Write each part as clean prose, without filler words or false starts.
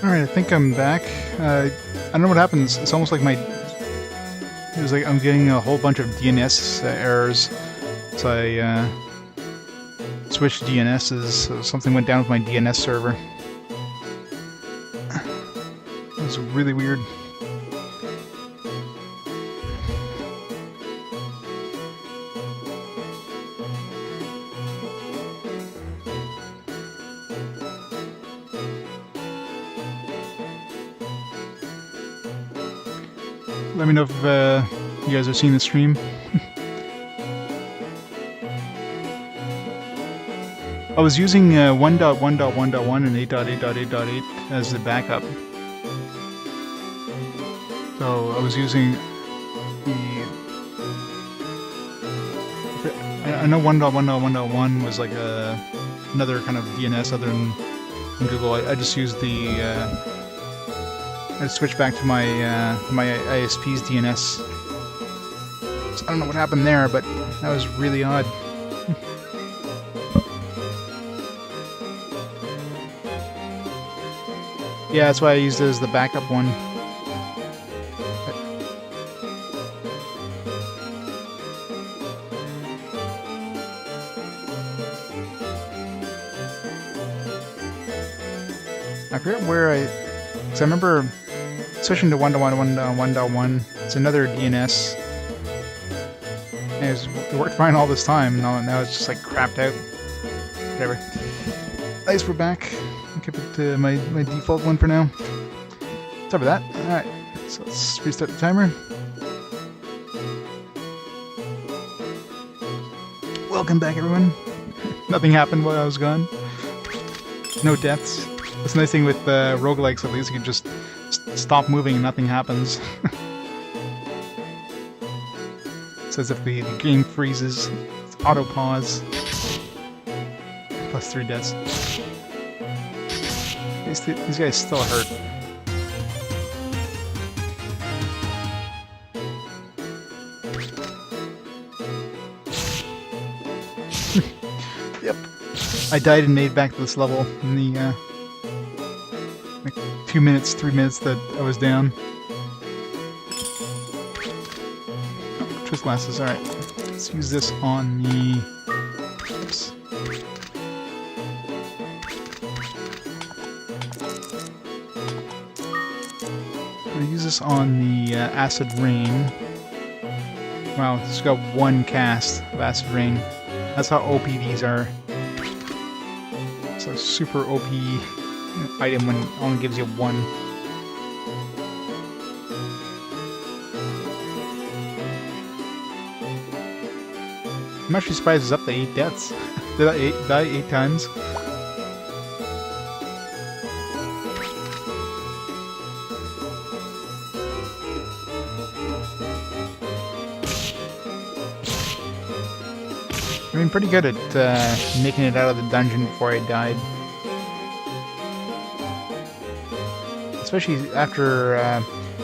Alright, I think I'm back. I don't know what happens. It's almost like it was like I'm getting a whole bunch of DNS errors. So I switched DNSs, so something went down with my DNS server. It was really weird. Let me know if you guys are seeing the stream. I was using 1.1.1.1 and 8.8.8.8 as the backup. So I was using I know 1.1.1.1 was like another kind of DNS other than Google. I just used I switched back to my ISP's DNS. So I don't know what happened there, but that was really odd. Yeah, that's why I used it as the backup one. I forget where because I remember switching to 1.1.1.1, it's another DNS. And it worked fine all this time, now it's just like crapped out. Whatever. Nice, we're back. I'll keep it to my default one for now. Sorry for that. Alright, so let's restart the timer. Welcome back, everyone. Nothing happened while I was gone. No deaths. That's the nice thing with roguelikes, at least you can just stop moving and nothing happens. It's as if the game freezes. It's auto pause. Plus 3 deaths. These guys still hurt. Yep. I died and made back to this level in the like 2 minutes, 3 minutes that I was down. Oh, truth glasses, alright. Let's use this on the... Oops. I'm gonna use this on the Acid Rain. Wow, it's got one cast of Acid Rain. That's how OP these are. It's a super OP item when it only gives you one. I'm actually surprised it's up to 8 deaths. Did I die 8 times? I mean, pretty good at making it out of the dungeon before I died. Especially after,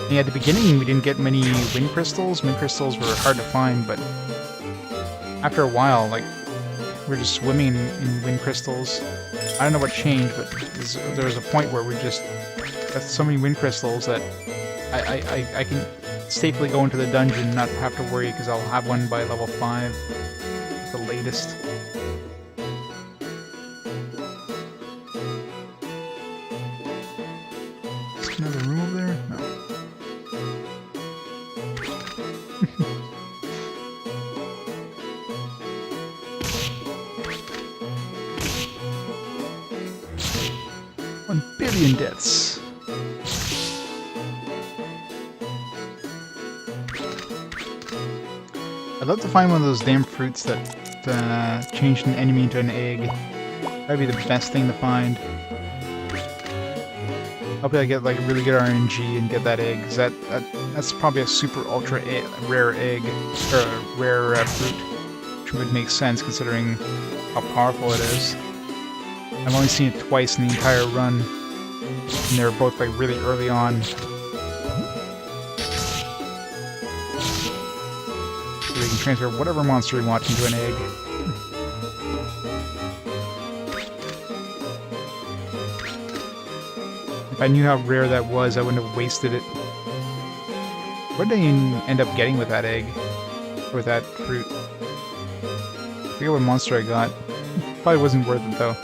yeah, at the beginning we didn't get many wind crystals. Wind crystals were hard to find, but after a while, like, we're just swimming in wind crystals. I don't know what changed, but there was a point where we just got so many wind crystals that I can safely go into the dungeon and not have to worry, because I'll have one by level 5. The latest. Is there another room over there? No. $1 billion deaths. I'd love to find one of those damn fruits that changed an enemy into an egg. That'd be the best thing to find. Hopefully I get like a really good RNG and get that egg, because that's probably a super ultra rare egg, or a rare fruit, which would make sense considering how powerful it is. I've only seen it twice in the entire run, and they were both like really early on. So we can transfer whatever monster we want into an egg. If I knew how rare that was, I wouldn't have wasted it. What did I end up getting with that egg? Or with that fruit? I forget what monster I got. Probably wasn't worth it though.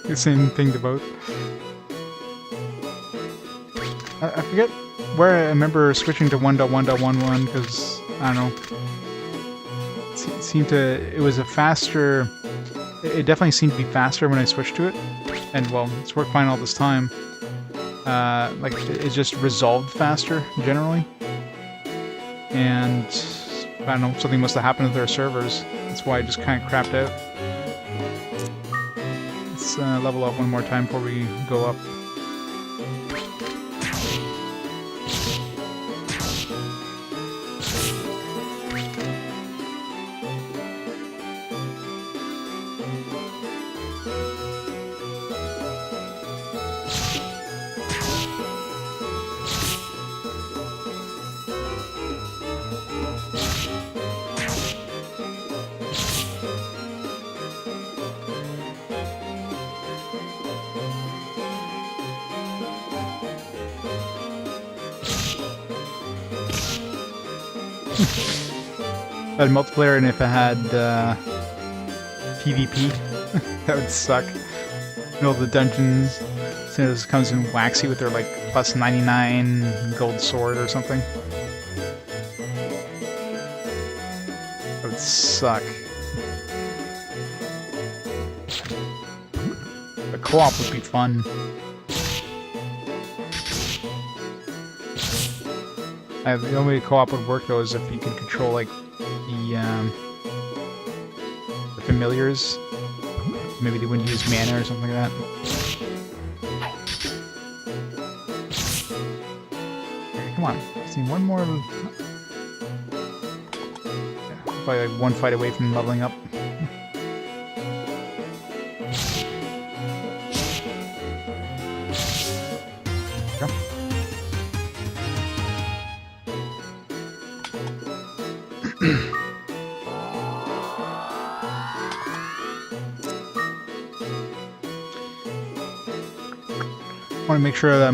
The same thing to both. I forget where I remember switching to 1.1.11 because, I don't know, it seemed to, it was a faster, it definitely seemed to be faster when I switched to it, and well, it's worked fine all this time. Like, it just resolved faster, generally, and, I don't know, something must have happened to their servers, that's why I just kind of crapped out. Let's level up one more time before we go up. If I had multiplayer and if I had PvP, that would suck. You know, the dungeons, as soon as it comes in waxy with their like plus 99 gold sword or something. That would suck. The co-op would be fun. The only way co-op would work though is if you could control like the familiars. Maybe they wouldn't use mana or something like that. Okay, come on, just need one more. Yeah, probably like one fight away from leveling up. I want to make sure that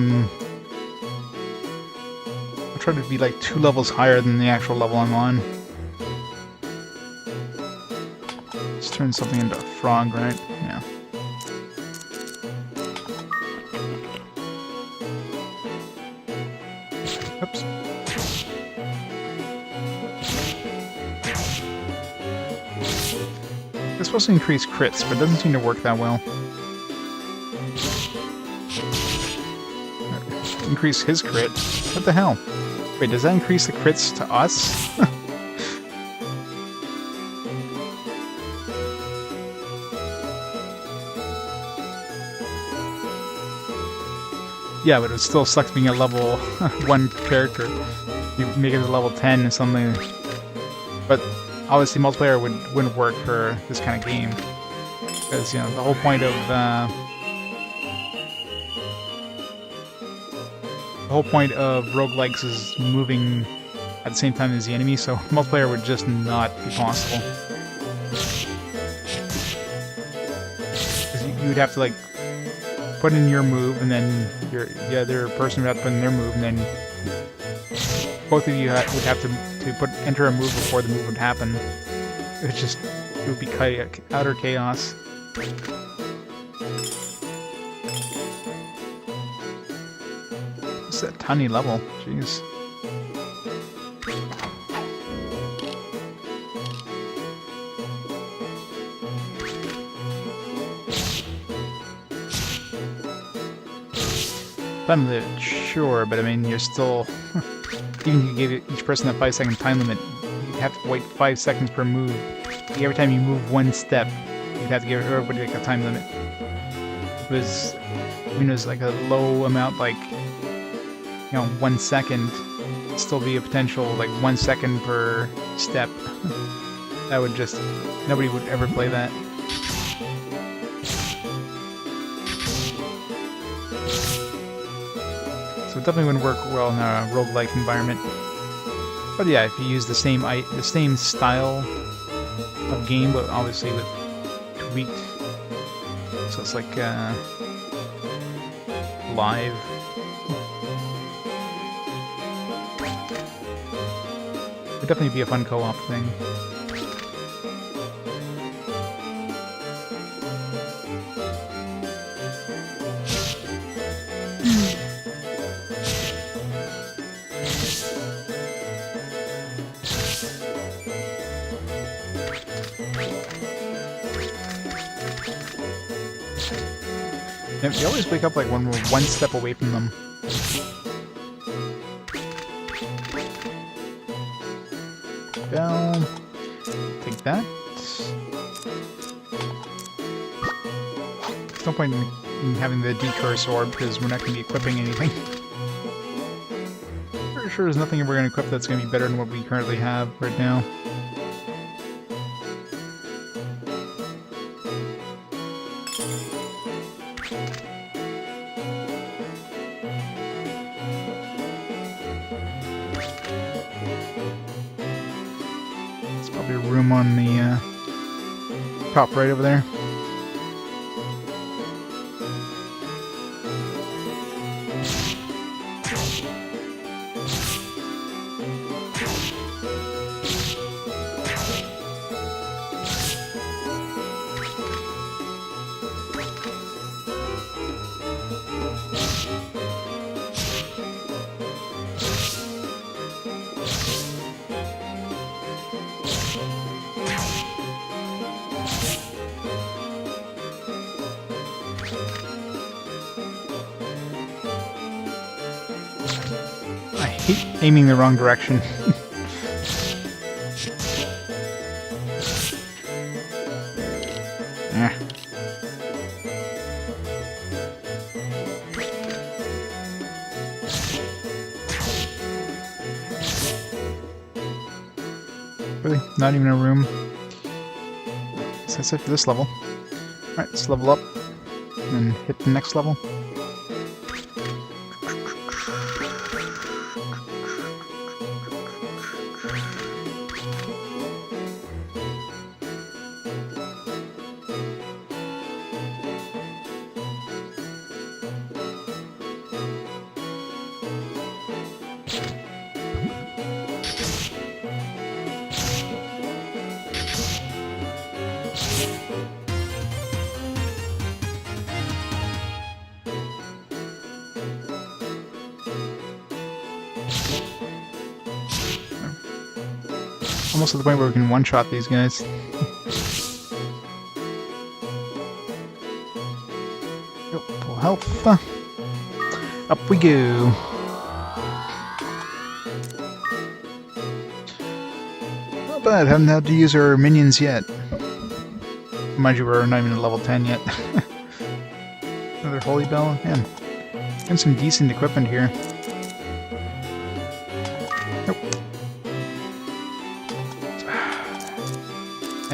I'll try to be like 2 levels higher than the actual level I'm on. Let's turn something into a frog, right? Yeah. Oops. It's supposed to increase crits, but it doesn't seem to work that well. Increase his crit? What the hell? Wait, does that increase the crits to us? Yeah, but it still sucks being a level 1 character. You make it to level 10 or something. But obviously multiplayer wouldn't work for this kind of game. Because, you know, the whole point of roguelikes is moving at the same time as the enemy, so multiplayer would just not be possible. Because you would have to, like, put in your move, and then the other person would have to put in their move, and then both of you would have to enter a move before the move would happen. It would be utter chaos. That tiny level, jeez. I'm not sure, but I mean, you're still, even if you gave each person a 5-second time limit, you'd have to wait 5 seconds per move. Every time you move 1 step, you'd have to give everybody like a time limit. It was, I mean, it was like a low amount, like, you know, 1 second, still be a potential like 1 second per step. That would just... nobody would ever play that. So it definitely wouldn't work well in a roguelike environment. But yeah, if you use the same style of game, but obviously with tweaked, so it's like live. It'd definitely be a fun co-op thing. You always wake up like when we're one step away from them. Bell. Take that. There's no point in having the decurse orb because we're not going to be equipping anything. Pretty sure there's nothing we're going to equip that's going to be better than what we currently have right now. Room on the top right over there. Aiming the wrong direction. Yeah. Really? Not even a room? So that's it for this level. Alright, let's level up and hit the next level. Almost at the point where we can one-shot these guys. Yep, full health. Up we go. Not bad, haven't had to use our minions yet. Mind you, we're not even at level 10 yet. Another holy bell, man. Getting some decent equipment here.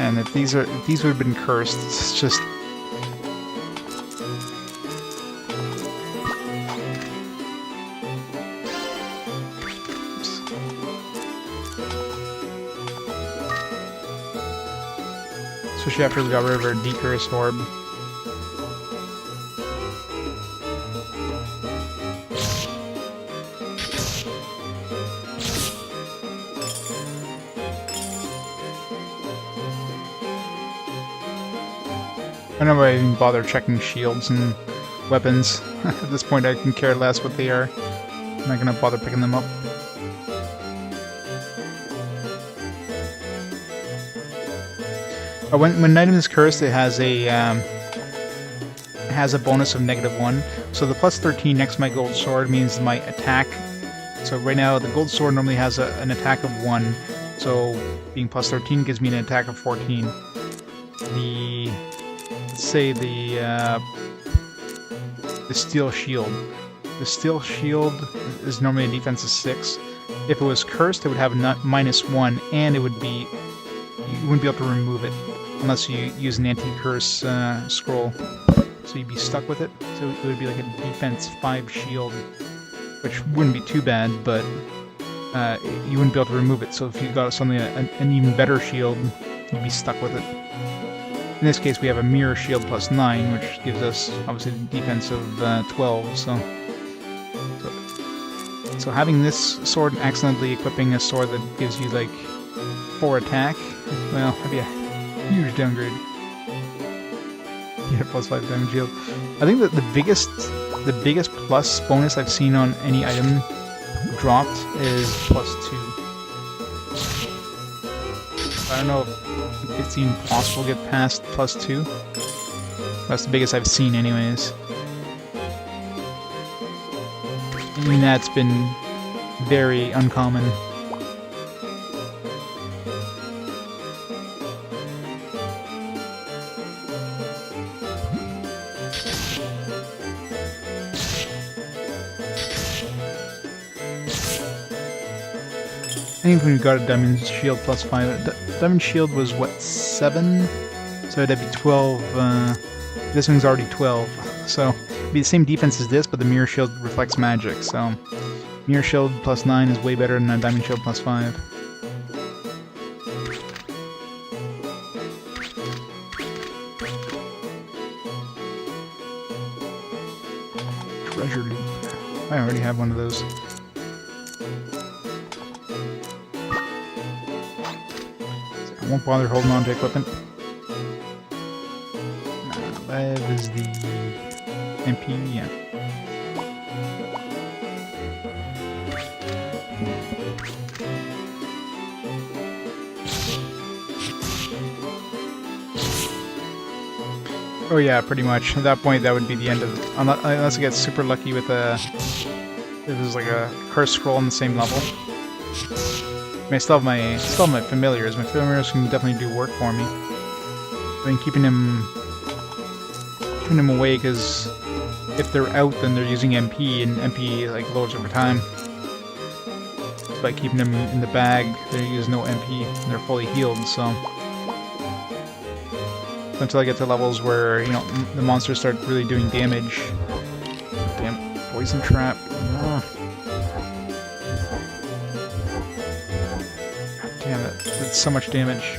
And if these would have been cursed, it's just oops. Especially after we got rid of our decurse orb. I don't know why I even bother checking shields and weapons. At this point I can care less what they are. I'm not gonna bother picking them up. When an item is cursed, it has a bonus of -1. So the plus 13 next to my gold sword means my attack. So right now the gold sword normally has an attack of 1. So being plus 13 gives me an attack of 14. Let's say the steel shield. The steel shield is normally a defense of 6, If it was cursed, it would have a -1, and it would be you wouldn't be able to remove it unless you use an anti-curse scroll. So you'd be stuck with it. So it would be like a defense 5 shield, which wouldn't be too bad, but you wouldn't be able to remove it. So if you got something an even better shield, you'd be stuck with it. In this case, we have a mirror shield plus 9, which gives us obviously the defense of 12. So having this sword and accidentally equipping a sword that gives you like 4 attack, well, that'd be a huge downgrade. Yeah, plus 5 damage shield. I think that the biggest plus bonus I've seen on any item dropped is plus 2. I don't know if it's even possible to get past plus 2. That's the biggest I've seen anyways. I mean, that's been very uncommon. I think when we got a Diamond Shield plus 5, Diamond Shield was what, 7? So that'd be 12, this one's already 12, so it'd be the same defense as this, but the Mirror Shield reflects magic, so Mirror Shield plus 9 is way better than a Diamond Shield plus 5. Treasure loot. I already have one of those. I won't bother holding on to equipment. That is the MP, yeah. Oh yeah, pretty much. At that point, that would be the end of it. Unless I get super lucky with if there's like a curse scroll on the same level. I mean, I still have my familiars. My familiars can definitely do work for me. I mean, keeping them away, because if they're out, then they're using MP, and MP like lowers over time. By keeping them in the bag, they use no MP, and they're fully healed. So until I get to levels where, you know, the monsters start really doing damage. Damn, poison trap. Ugh. Damn it, that's so much damage.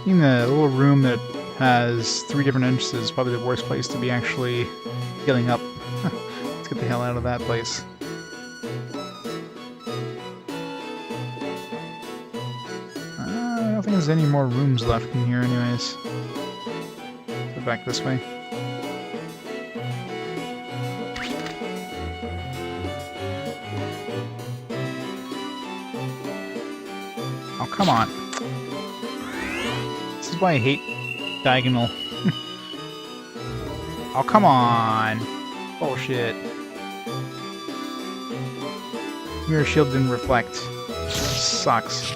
In the little room that has 3 different entrances is probably the worst place to be actually healing up. Let's get the hell out of that place. I don't think there's any more rooms left in here anyways. Go back this way. Oh, come on. This is why I hate diagonal. Oh, come on! Bullshit. Mirror shield didn't reflect. Sucks.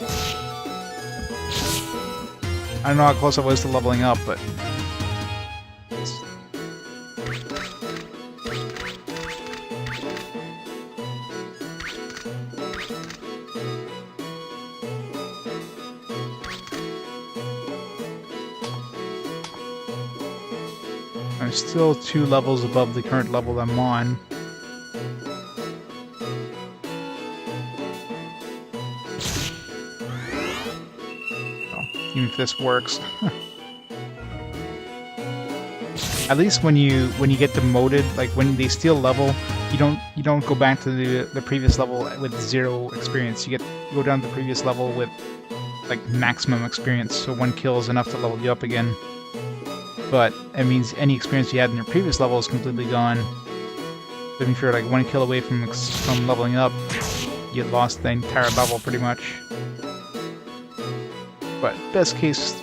I don't know how close I was to leveling up, but... I'm still 2 levels above the current level I'm on. Oh, even if this works. At least when you get demoted, like when they steal level, you don't go back to the previous level with 0 experience. You go down to the previous level with like maximum experience, so 1 kill is enough to level you up again. But it means any experience you had in your previous level is completely gone. So if you're like 1 kill away from leveling up, you lost the entire level pretty much. But best case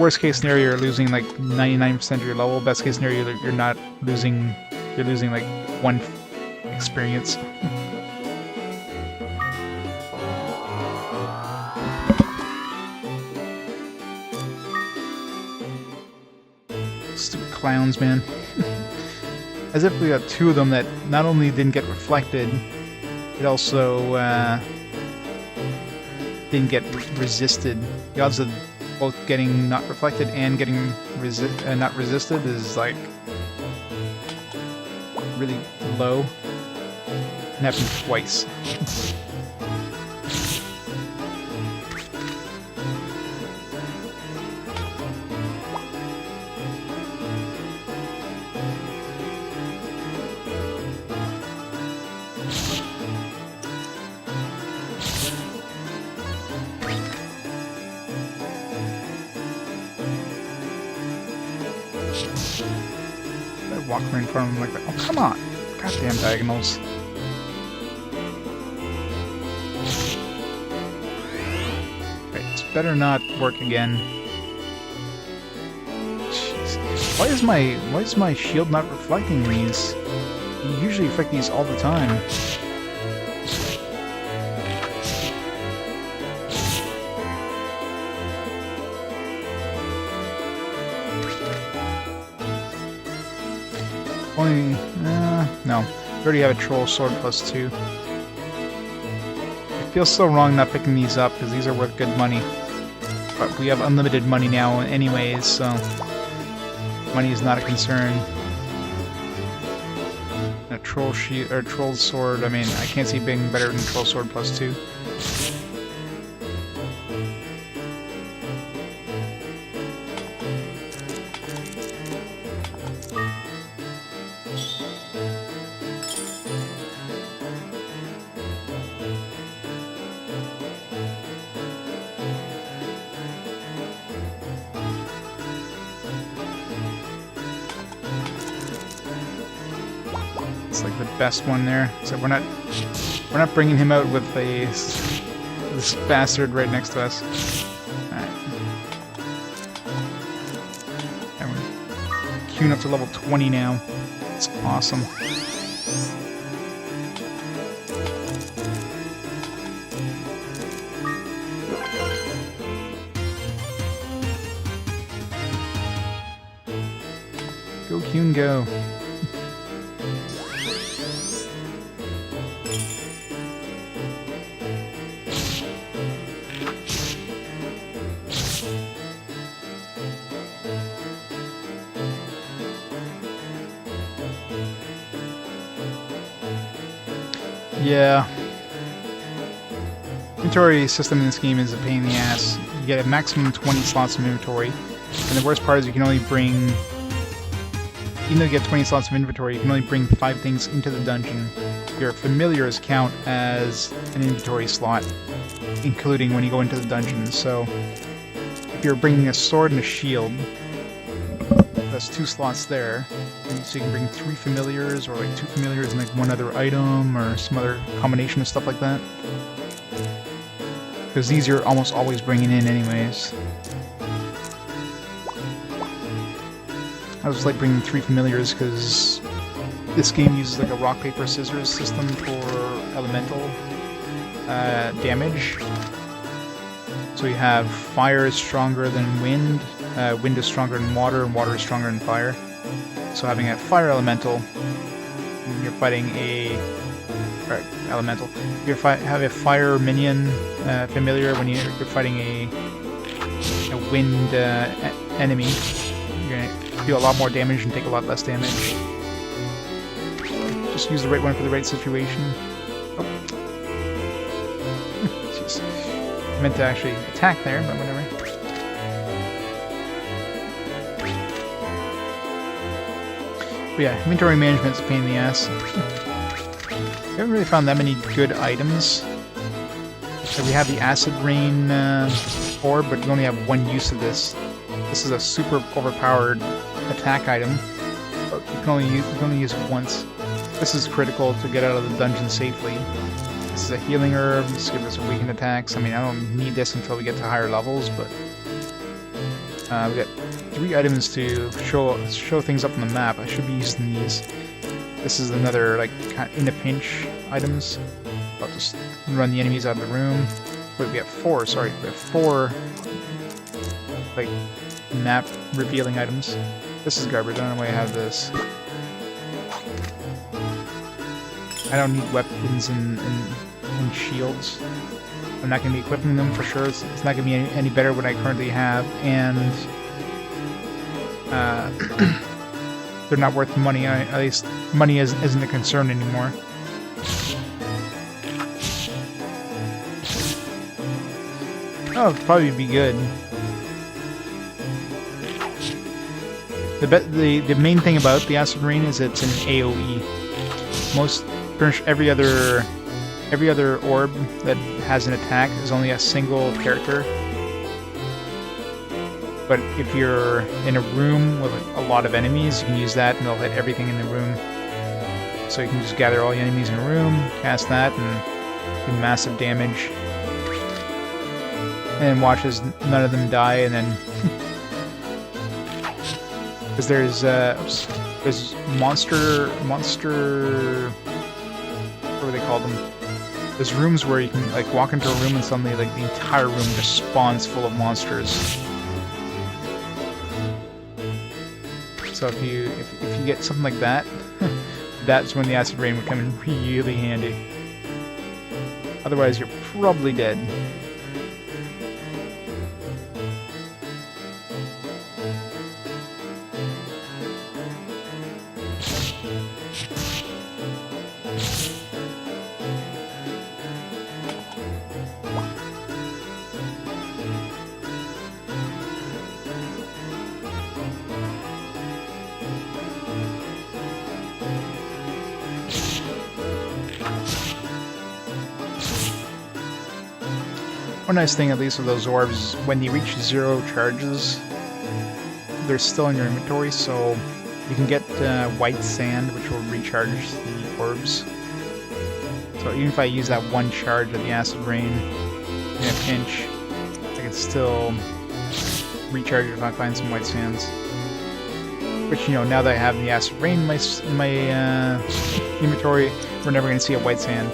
Worst case scenario, you're losing like 99% of your level. Best case scenario, you're not losing. You're losing like 1 experience. Stupid clowns, man. As if we got 2 of them that not only didn't get reflected, it also didn't get resisted. The odds of both getting not reflected and getting not resisted is like really low. It happened twice. Walk right in front of him like that. Oh, come on! Goddamn diagonals. Right, this better not work again. Jeez. Why is my shield not reflecting these? You usually reflect these all the time. No. We already have a troll sword +2. It feels so wrong not picking these up, because these are worth good money. But we have unlimited money now anyways, so money is not a concern. A troll shield, or troll sword, I mean, I can't see being better than troll sword +2. It's like the best one there. So we're not bringing him out with this bastard right next to us. All right. And we're queuing up to level 20 now. It's awesome. Go Kyun, go. Yeah. Inventory system in this game is a pain in the ass. You get a maximum 20 slots of inventory, and the worst part is you can only bring, even though you get 20 slots of inventory, you can only bring 5 things into the dungeon. Your familiars count as an inventory slot, including when you go into the dungeon. So if you're bringing a sword and a shield, that's 2 slots there. So you can bring 3 familiars, or like 2 familiars and like 1 other item, or some other combination of stuff like that. Because these you're almost always bringing in anyways. I just like bringing 3 familiars because this game uses like a rock, paper, scissors system for elemental damage. So you have fire is stronger than wind, wind is stronger than water, and water is stronger than fire. So having a fire elemental, you're fighting a elemental. You have a fire minion familiar when you're fighting a wind enemy. You're gonna do a lot more damage and take a lot less damage. Just use the right one for the right situation. Oh. Jeez. I meant to actually attack there, but whatever. But yeah, inventory management's a pain in the ass. We haven't really found that many good items. So we have the acid rain orb, but we only have 1 use of this. This is a super overpowered attack item, but you can only use it once. This is critical to get out of the dungeon safely. This is a healing herb. This gives us a weakened attacks. I mean, I don't need this until we get to higher levels, but We got 3 items to show things up on the map. I should be using these. This is another, like, kind of in a pinch items. I'll just run the enemies out of the room. Wait, we have 4, sorry. We have 4, like, map revealing items. This is garbage. I don't know why I have this. I don't need weapons and shields. I'm not going to be equipping them for sure. It's not going to be any better what I currently have, and they're not worth money. At least money isn't a concern anymore. Oh, it'd probably be good. The main thing about the Acid Rain is it's an AoE. Pretty much every other orb that has an attack is only a single character. But if you're in a room with a lot of enemies, you can use that and they'll hit everything in the room. So you can just gather all the enemies in a room, cast that, and do massive damage. And watch as none of them die, and then... Because there's monster... What do they call them? There's rooms where you can, like, walk into a room and suddenly, like, the entire room just spawns full of monsters. So if you get something like that, that's when the Acid Rain would come in really handy. Otherwise, you're probably dead. One nice thing, at least with those orbs, when you reach 0 charges, they're still in your inventory, so you can get white sand, which will recharge the orbs. So even if I use that 1 charge of the Acid Rain in a pinch, I can still recharge it if I find some white sands. Which, you know, now that I have the Acid Rain in my inventory, we're never going to see a white sand.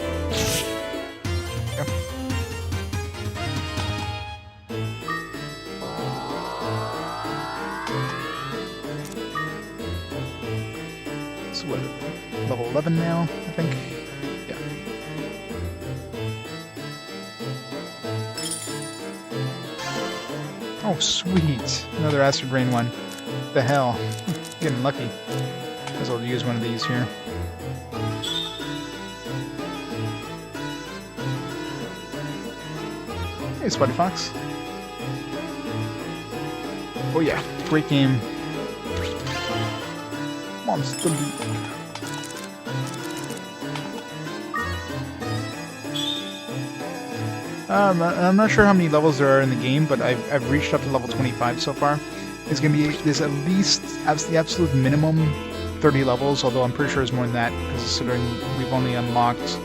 So what, level 11 now, I think? Yeah. Oh, sweet! Another Azure Dream one. What the hell? Getting lucky. Might as well use one of these here. Hey, Spotty Fox. Oh yeah, great game. Monster Beat. I'm not sure how many levels there are in the game, but I've reached up to level 25 so far. There's at least the absolute minimum 30 levels, although I'm pretty sure it's more than that, because considering we've only unlocked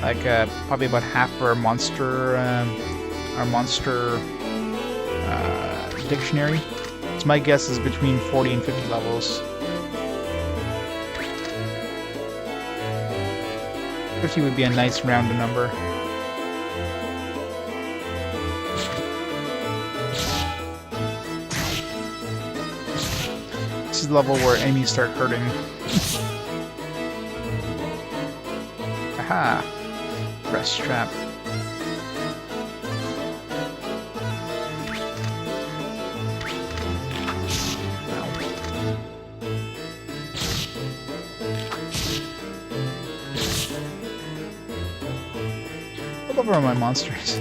like probably about half of our monster dictionary. So my guess is between 40 and 50 levels. 50 would be a nice round number. This is the level where enemies start hurting. Aha! Rest trap. What level are my monsters?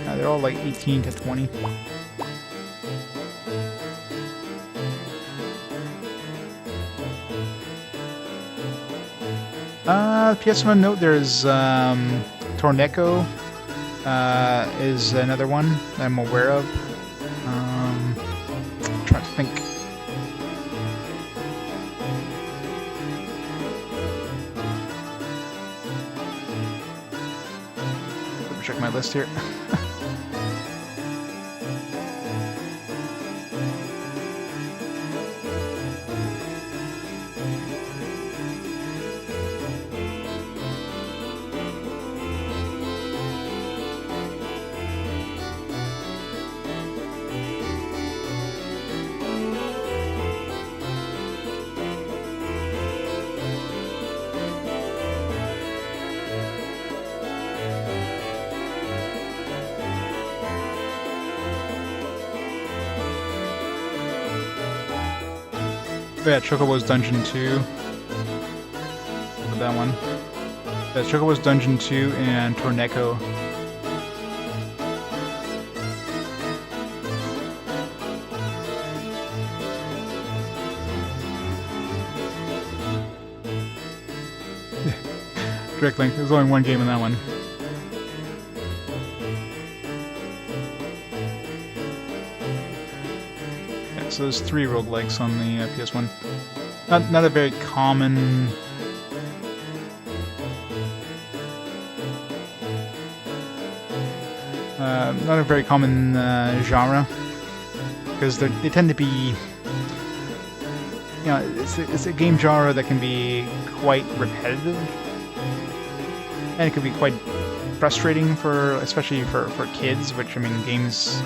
They're all like 18 to 20. PS1 note, there's Torneco is another one that I'm aware of. I'm trying to think. Let me check my list here. Oh yeah, Chocobo's Dungeon 2. Look at that one. Yeah, Chocobo's Dungeon 2 and Torneco. Direct link. There's only one game in that one. Yeah, so there's 3 roguelikes on the PS1. Not a very common. Not a very common genre, because they tend to be. You know, it's a game genre that can be quite repetitive. And it could be quite frustrating especially for kids, which, I mean, games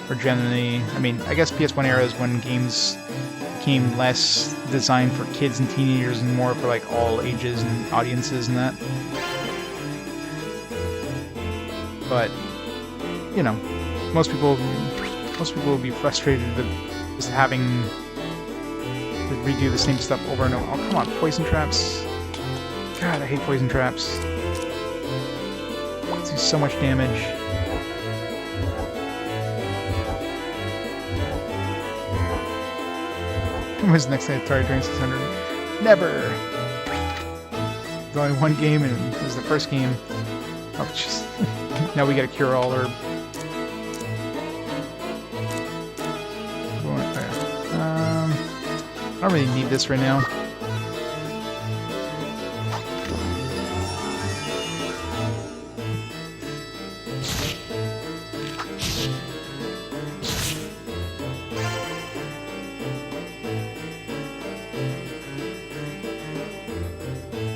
were generally, I mean, I guess PS1 era is when games became less designed for kids and teenagers and more for, like, all ages and audiences and that. But, you know, most people would be frustrated with just having to redo the same stuff over and over. Oh, come on, poison traps. God, I hate poison traps. Do so much damage. What's next to Atari 2600? Never! There's only one game, and this is the first game. Oh, jeez. Now we gotta cure all herb. I don't really need this right now.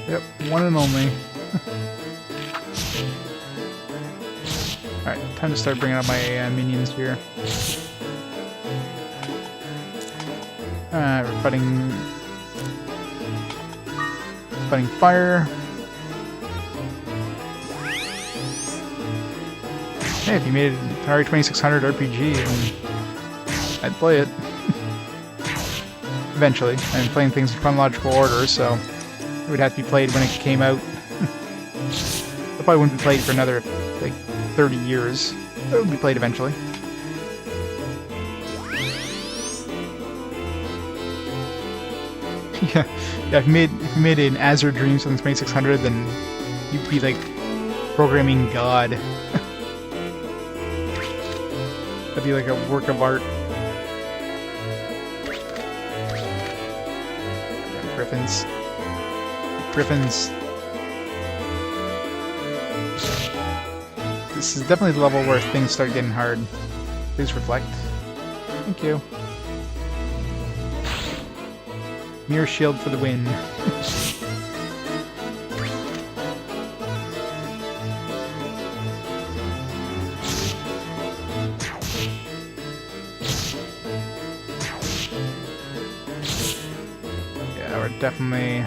Yep, one and only. Alright, time to start bringing up my minions here. We're fighting fire. Hey, if you made an Atari 2600 RPG, then I'd play it. Eventually. I'm playing things in chronological order, so it would have to be played when it came out. It probably wouldn't be played for another, like, 30 years. But it would be played eventually. Yeah, if you made an Azure Dreams on the 2600, then you'd be like programming God. That'd be like a work of art. Griffins. Griffins. This is definitely the level where things start getting hard. Please reflect. Thank you. Mirror shield for the win. Yeah, we're definitely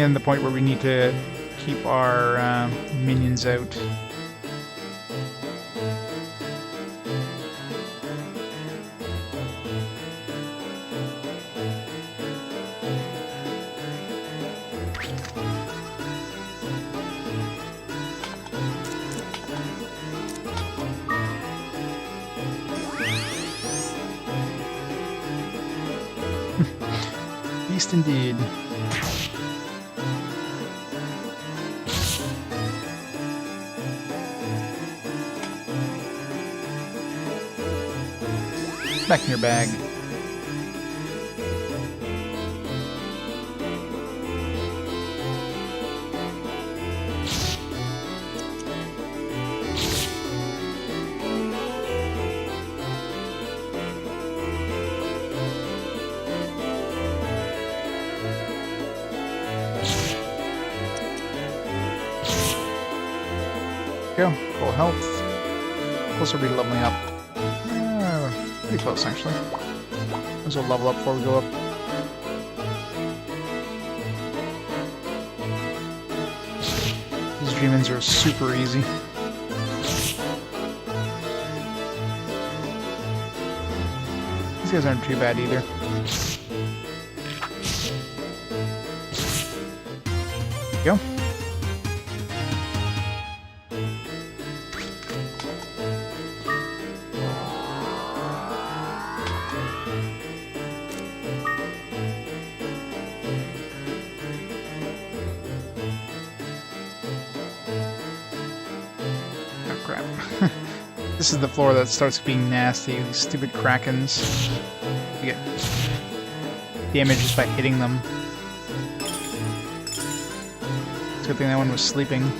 in the point where we need to keep our minions out. Beast indeed. Back in your bag. Go. Full health. Close to leveling up. Pretty close, actually. Might as well level up before we go up. These demons are super easy. These guys aren't too bad either. This is the floor that starts being nasty. These stupid krakens. You get damage just by hitting them. It's a good thing that one was sleeping.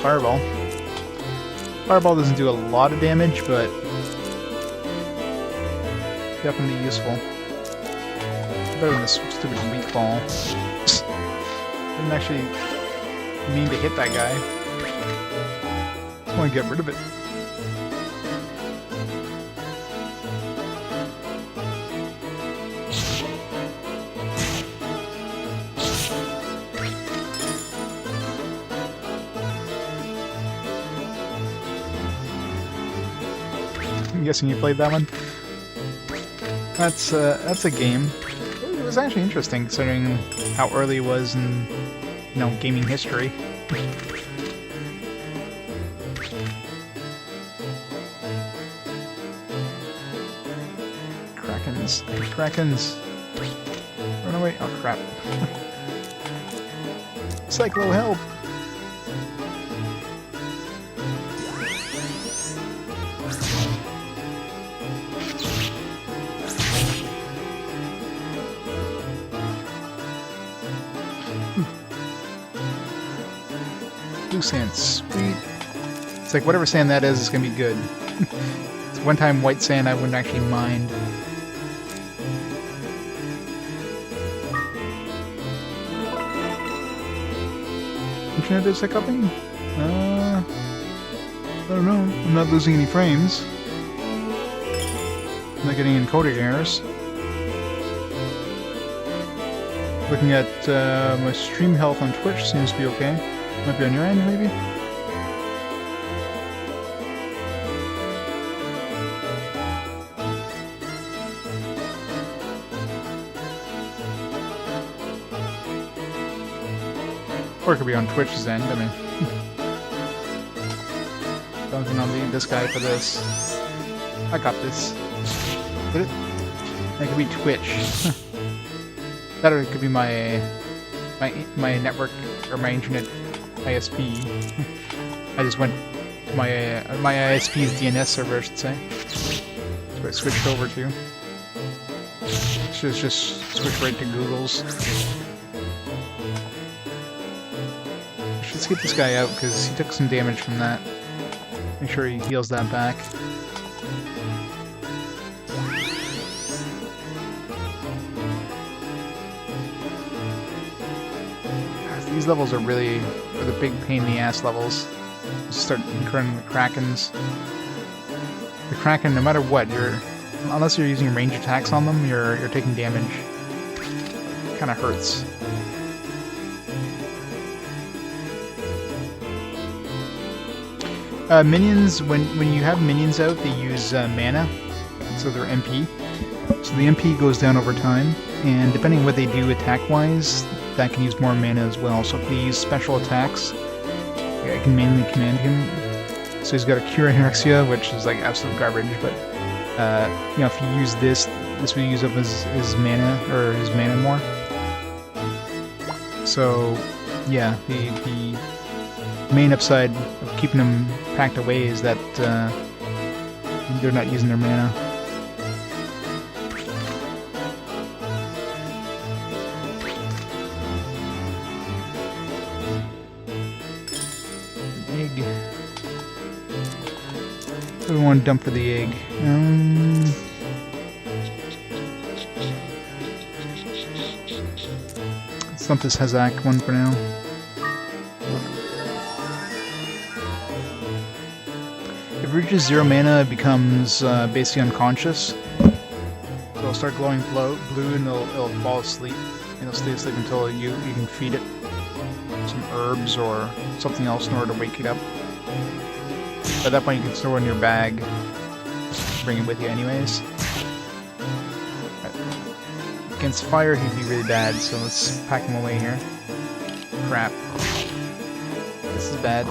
Fireball. Fireball doesn't do a lot of damage, but definitely useful. Better than this stupid weak ball. Didn't actually mean to hit that guy. Just want to get rid of it. I'm guessing you played that one. That's a game. It was actually interesting considering how early it was in, you know, gaming history. Krakens. Krakens. Run away. Oh crap. Cyclo, help! Blue sand, sweet. It's like whatever sand that is gonna be good. It's one time white sand I wouldn't actually mind. Internet is hiccuping? I don't know. I'm not losing any frames. I'm not getting encoding errors. Looking at my stream health on Twitch seems to be okay. Might be on your end, maybe? Or it could be on Twitch's end, I mean. Don't think I'll need this guy for this. I got this. Did it? That could be Twitch. That or it could be my network or my internet ISP. I just went to my ISP's DNS server, I should say. That's what I switched over to. Should just switch right to Google's. Let's get this guy out because he took some damage from that. Make sure he heals that back. These levels are the big pain in the ass levels. Just start incurring the Krakens. The Kraken, no matter what, unless you're using range attacks on them, you're taking damage. It kind of hurts. Minions, when you have minions out, they use mana, so they're MP. So the MP goes down over time, and depending on what they do attack-wise, that can use more mana as well. So if they use special attacks, I can mainly command him. So he's got a Cure Anorexia, which is like absolute garbage, but you know, if you use this will use up his mana, or his mana more. So yeah, the main upside of keeping them packed away is that they're not using their mana. Egg. What do we want to dump for the egg? Let's dump this Hazak one for now. If it reaches 0 mana, it becomes basically unconscious. It'll start glowing blue and it'll fall asleep. And it'll stay asleep until you can feed it some herbs or something else in order to wake it up. At that point, you can store it in your bag. Bring it with you anyways. Against fire, he'd be really bad, so let's pack him away here. Crap. This is bad.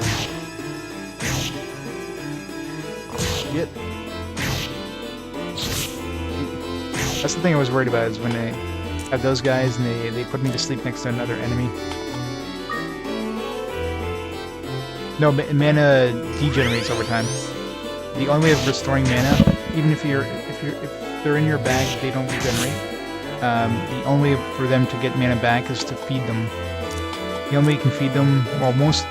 Shit. That's the thing I was worried about, is when I have those guys and they put me to sleep next to another enemy. No, mana degenerates over time. The only way of restoring mana, even if they're in your bag, they don't regenerate. The only way for them to get mana back is to feed them. The only way you can feed them, well, most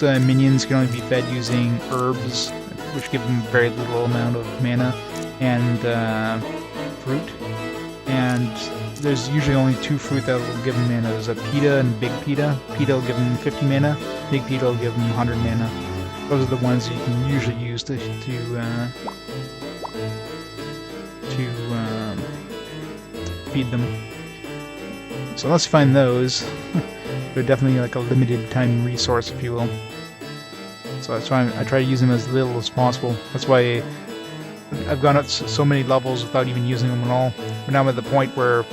minions can only be fed using herbs, which give them very little amount of mana, and fruit. And there's usually only two fruit that will give them mana. There's a Pita and Big Pita. Pita will give them 50 mana. Big Pita will give them 100 mana. Those are the ones you can usually use to feed them. So unless you find those, they're definitely like a limited time resource, if you will. So that's why I try to use them as little as possible. That's why I've gone up so many levels without even using them at all. But now I'm at the point where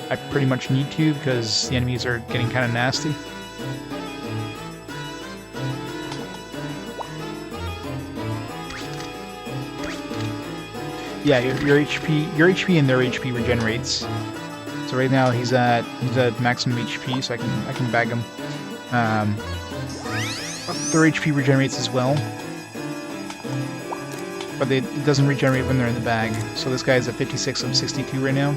I pretty much need to, because the enemies are getting kind of nasty. Yeah, your HP and their HP regenerates. So right now he's at maximum HP, so I can bag him. Their HP regenerates as well, but it doesn't regenerate when they're in the bag. So this guy's at 56 of 62 right now.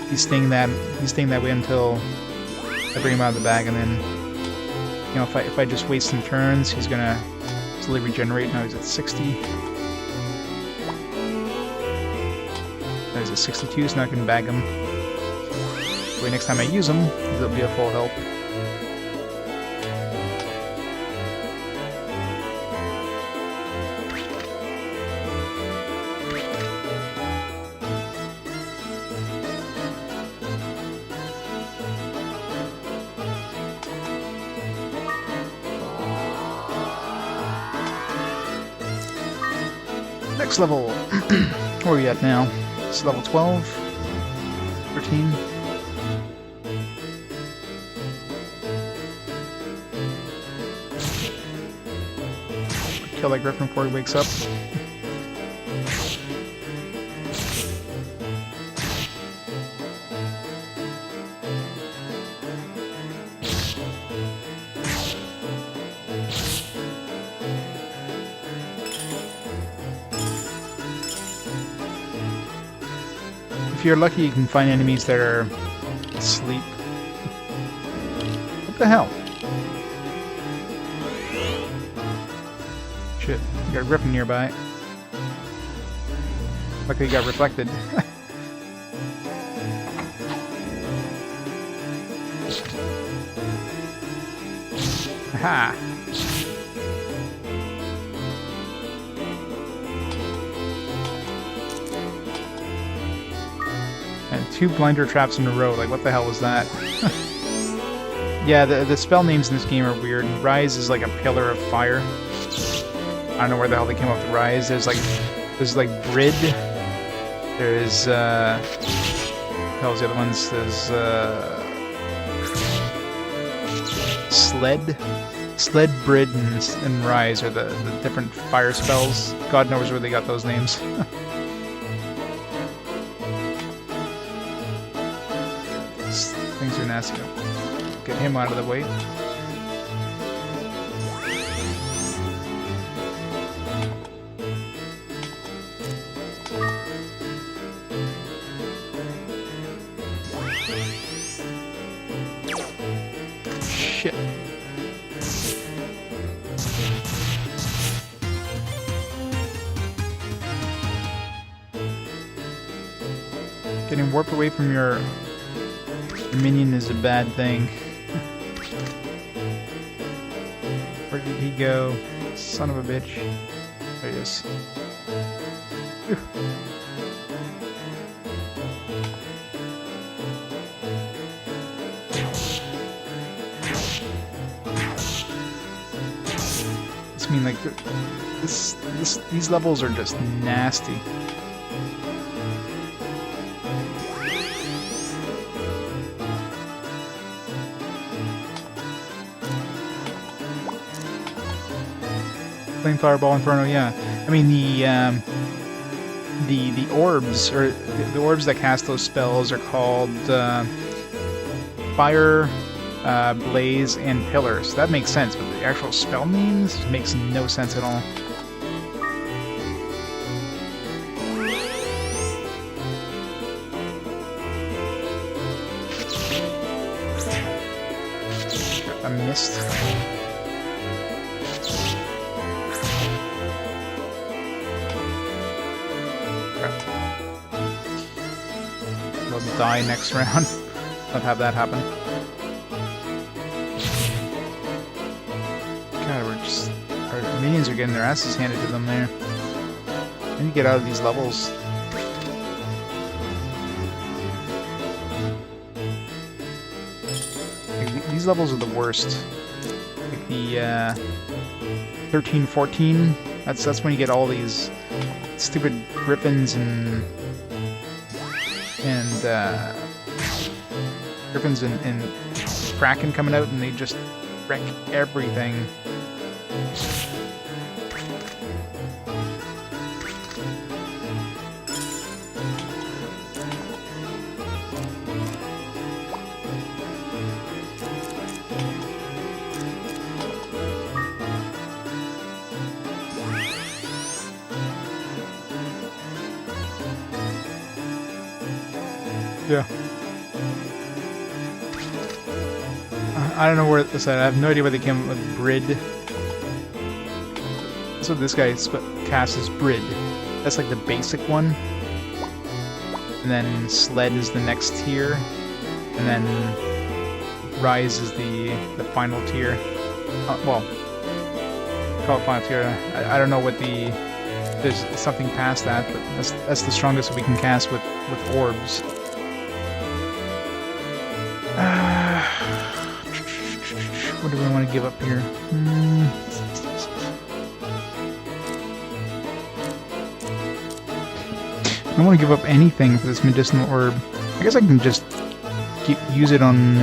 He's staying that way until I bring him out of the bag, and then, you know, if I just waste some turns, he's gonna slowly regenerate. Now he's at 60. Now he's at 62, so now I can bag him. Wait, next time I use him, he'll be a full help. Next level. Where are we at now? It's level 12, 13. Kill that griffin before he wakes up. If you're lucky, you can find enemies that are asleep. What the hell? Shit, you got a griffin nearby. Luckily, you got reflected. Aha! And 2 blinder traps in a row, like what the hell was that? Yeah, the spell names in this game are weird. Rise is like a pillar of fire. I don't know where the hell they came up with Rise. There's like Brid. There's what the hell's the other ones? There's Sled, Brid, and Rise are the different fire spells. God knows where they got those names. Things are nasty. Get him out of the way. Shit. Getting warped away from your minion is a bad thing. Where did he go? Son of a bitch. There he is. Phew. This saying, like, these levels are just nasty. Flame Fireball Inferno, yeah. I mean the orbs, or the orbs that cast those spells, are called Fire, Blaze, and Pillar. So that makes sense, but the actual spell names makes no sense at all. I missed. They'll die next round. Don't have that happen. God, our minions are getting their asses handed to them there. I need to get out of these levels. Like, these levels are the worst. Like the 13, 14. That's when you get all these stupid griffins and Kraken coming out, and they just wreck everything. Yeah. I don't know where this at. I have no idea where they came up with Brid. That's what this guy casts as Brid. That's like the basic one. And then Sled is the next tier. And then Rise is the final tier. Well, call it final tier. I don't know what the... There's something past that, but that's the strongest that we can cast with orbs. What do we want to give up here? I don't want to give up anything for this medicinal orb. I guess I can just use it on...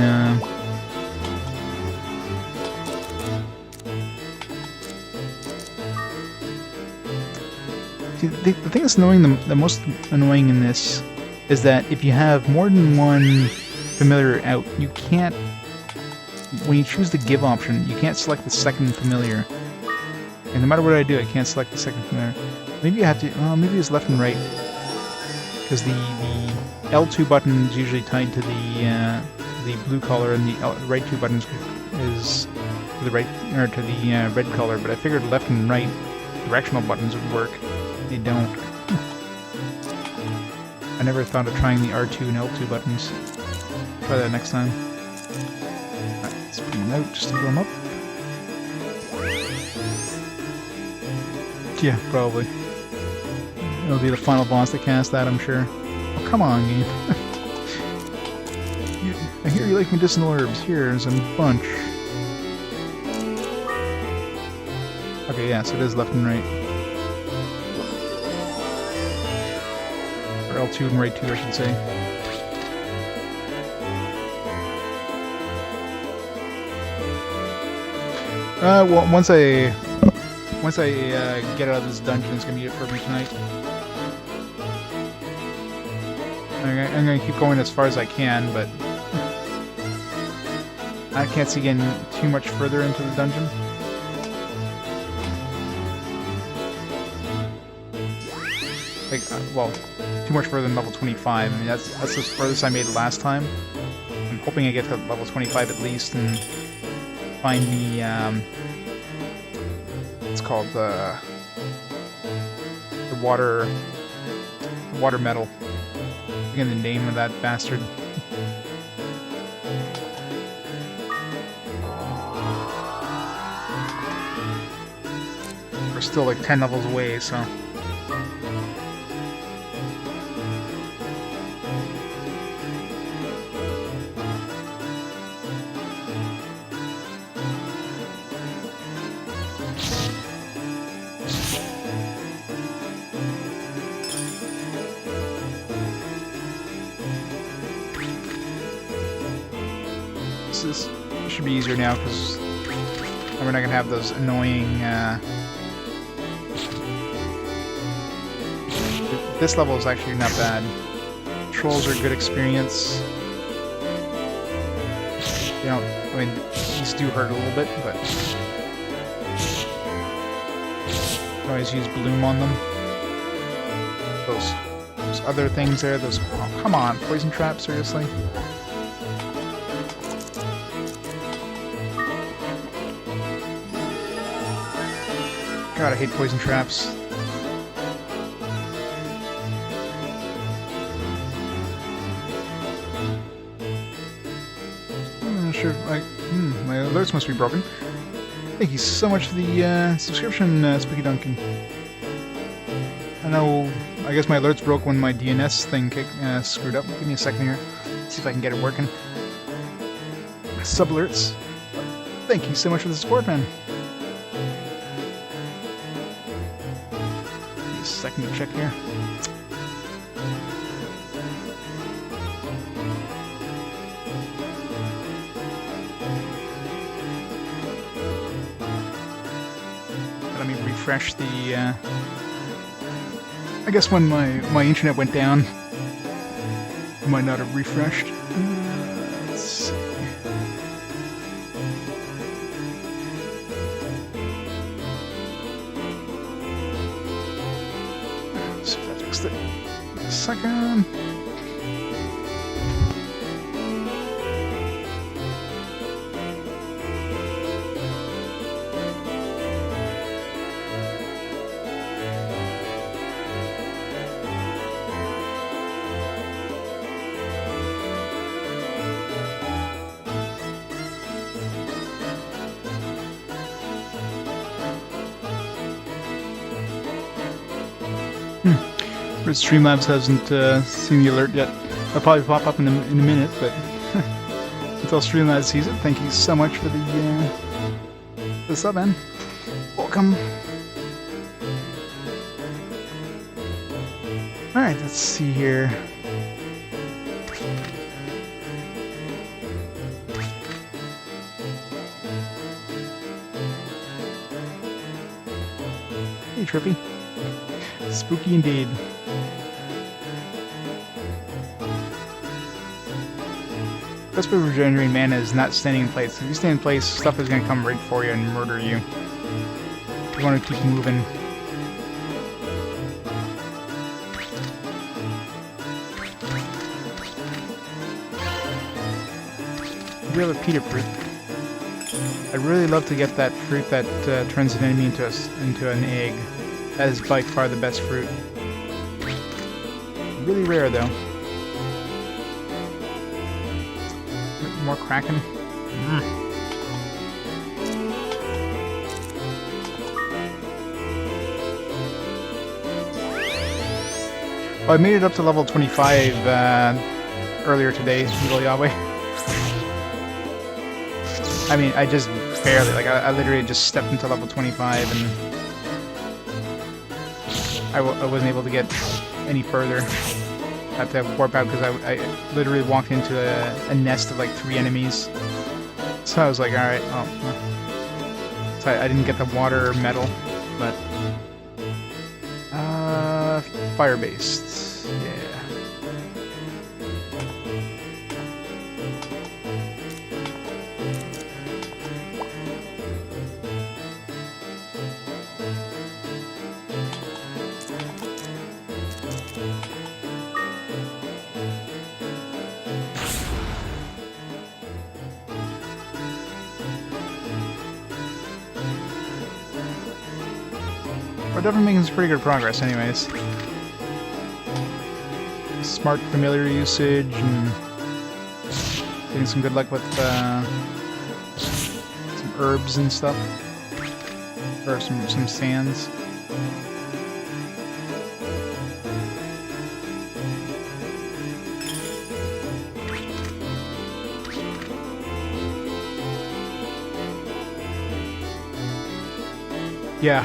See, the thing that's annoying, the most annoying in this, is that if you have more than one familiar out, you can't... When you choose the give option, you can't select the second familiar. And no matter what I do, I can't select the second familiar. Maybe I have to... Well, maybe it's left and right. Because the L2 button is usually tied to the blue color, and the right two buttons is to the right, or to the red color. But I figured left and right directional buttons would work. They don't. I never thought of trying the R2 and L2 buttons. Try that next time. Alright, let's put them out just to blow them up. Yeah, probably. It'll be the final boss that casts that, I'm sure. Oh, come on, game. I hear you like medicinal herbs. Here's a bunch. Okay, yeah, so it is left and right. Or L2 and right 2, I should say. Well, once I get out of this dungeon, it's gonna be it for me tonight. I'm gonna keep going as far as I can, but I can't see getting too much further into the dungeon. Like, well, too much further than level 25. I mean, that's the furthest I made it last time. I'm hoping I get to level 25 at least and find the it's called the water metal. Again, the name of that bastard. We're still like 10 levels away, so. this should be easier now because we're not gonna have those annoying. This level is actually not bad. Trolls are good experience. You know, I mean, these do hurt a little bit, but you can always use bloom on them. Those other things there, those... Oh, come on, poison traps, seriously? God, I hate poison traps. I'm not sure, like, my alerts must be broken. Thank you so much for the subscription, Spooky Duncan. I know, I guess my alerts broke when my DNS thing screwed up. Give me a second here, see if I can get it working. Sub alerts. Thank you so much for the support, man. Give me a second to check here. Let me refresh the... I guess when my internet went down, I might not have refreshed. Let's see. Let's see if that fixed it. A second. Streamlabs hasn't seen the alert yet. It'll probably pop up in a minute, but until Streamlabs sees it, thank you so much for the sub, man. Welcome. Alright, let's see here. Hey, Trippy. Spooky indeed. Best way of regenerating mana is not standing in place. If you stand in place, stuff is going to come right for you and murder you. You want to keep moving. We have a Peter fruit. I'd really love to get that fruit that turns an enemy into an egg. That is by far the best fruit. Really rare though. More Kraken. Well, I made it up to level 25 earlier today, Evil Yahweh. I mean, I just barely, like, I literally just stepped into level 25 and I wasn't able to get any further. I had to warp out because I literally walked into a nest of like 3 enemies. So I was like, alright, well, so I didn't get the water metal, but fire-based, yeah. We're definitely making some pretty good progress anyways. Smart familiar usage and getting some good luck with some herbs and stuff. Or some sands. Yeah.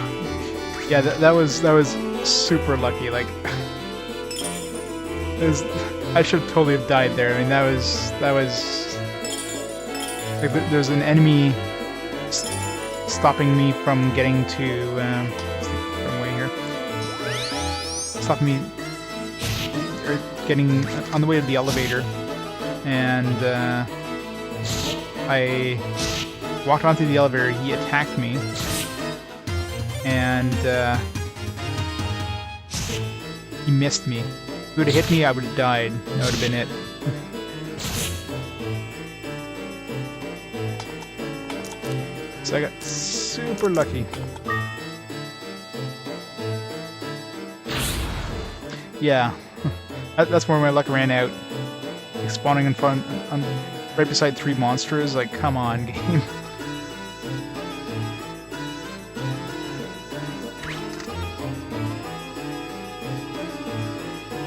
Yeah, that was super lucky. Like, I should totally have died there. I mean, that was Like, there's an enemy stopping me from getting to... wrong way here. Stopping me... or getting on the way to the elevator. And I walked onto the elevator, he attacked me. And he missed me. If he would have hit me, I would have died. That would have been it. So I got super lucky. Yeah, that's where my luck ran out. Like spawning in front, right beside 3 monsters. Like, come on, game.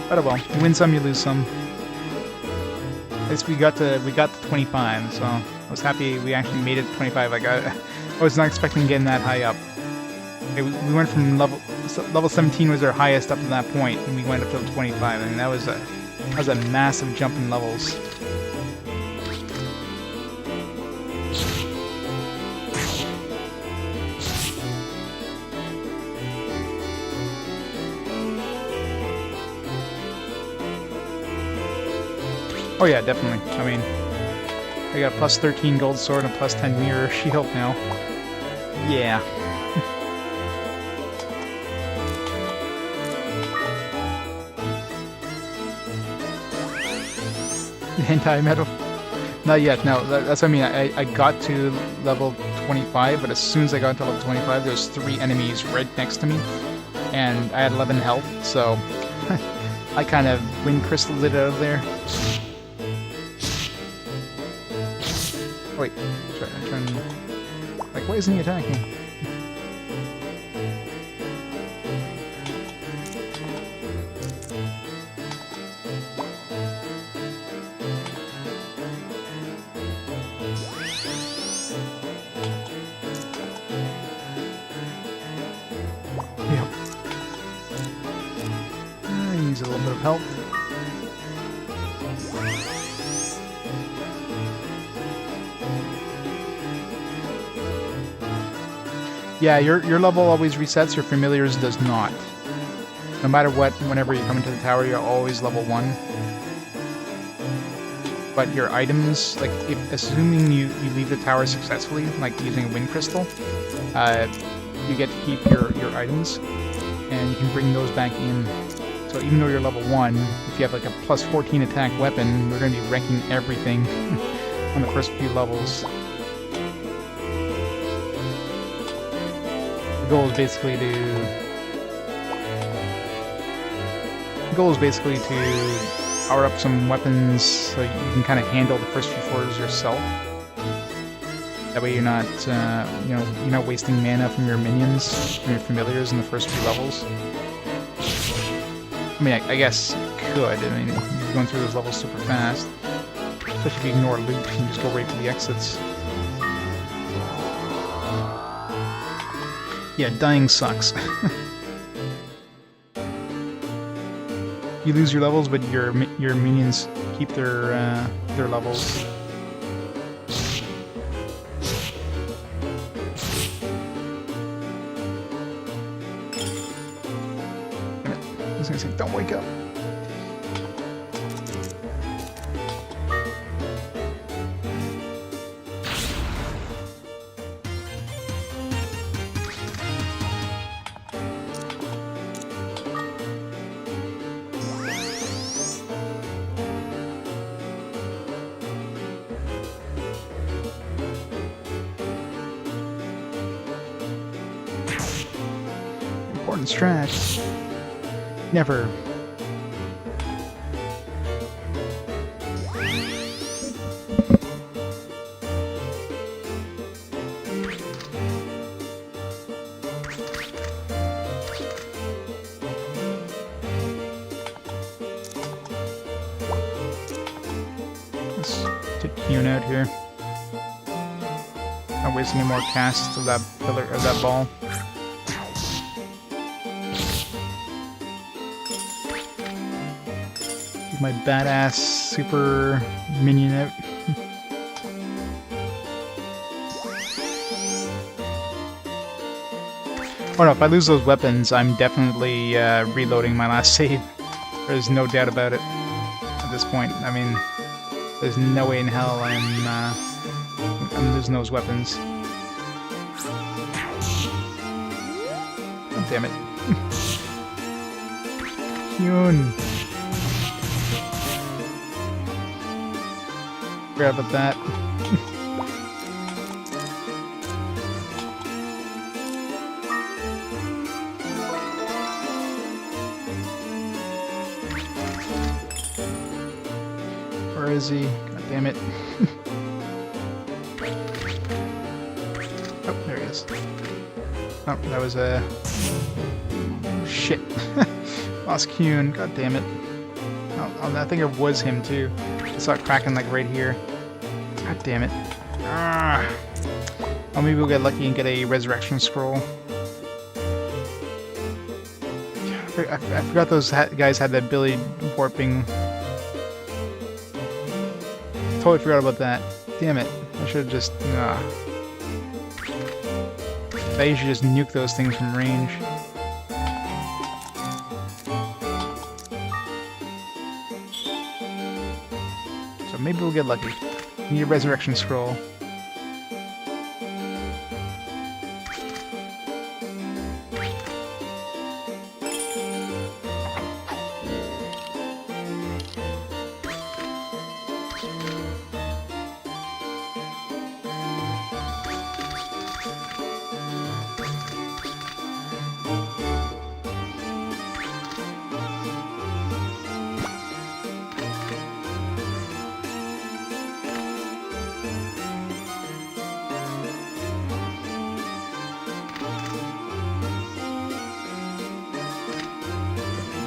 But oh well, you win some, you lose some. At least we got to 25, so I was happy we actually made it to 25. Like I was not expecting getting that high up. Okay, we went from level 17 was our highest up to that point, and we went up to 25. I mean, that was a massive jump in levels. Oh yeah, definitely. I mean, I got a plus 13 gold sword and a plus 10 mirror shield now. Yeah. Hentai medal? Not yet, no. That's what I mean. I got to level 25, but as soon as I got to level 25, there's 3 enemies right next to me. And I had 11 health, so I kind of wind crystalled it out of there. Wait, try and... Like, why isn't he attacking? Yep. He needs a little bit of help. Yeah, your level always resets, your familiars does not. No matter what, whenever you come into the tower, you're always level 1. But your items, like, assuming you leave the tower successfully, like using a wind crystal, you get to keep your items, and you can bring those back in. So even though you're level 1, if you have like a plus 14 attack weapon, you're going to be wrecking everything on the first few levels. The goal is basically to power up some weapons so you can kind of handle the first few floors yourself. That way you're not, you're not wasting mana from your minions, from your familiars in the first few levels. I mean, I guess you could. I mean, you're going through those levels super fast. Especially if you ignore loot and just go right to the exits. Yeah, dying sucks. You lose your levels, but your minions keep their levels. I was gonna say, don't wake up. Important strat. Never. Let's get Kyun out here. Not waste any more casts of that pillar of that ball. My badass super minion out. Oh no, if I lose those weapons, I'm definitely reloading my last save. There's no doubt about it at this point. I mean, there's no way in hell I'm losing those weapons. Oh, damn it. Kyun. Forgot about that. Where is he? God damn it. Oh, there he is. Oh, that was a... shit. Lost Kyun. God damn it. Oh, I think it was him too. I saw it cracking like right here. God damn it. Ah. Oh, maybe we'll get lucky and get a resurrection scroll. I forgot those guys had that ability warping. Totally forgot about that. Damn it. I should have just... I usually just nuke those things from range. So maybe we'll get lucky. Need a resurrection scroll.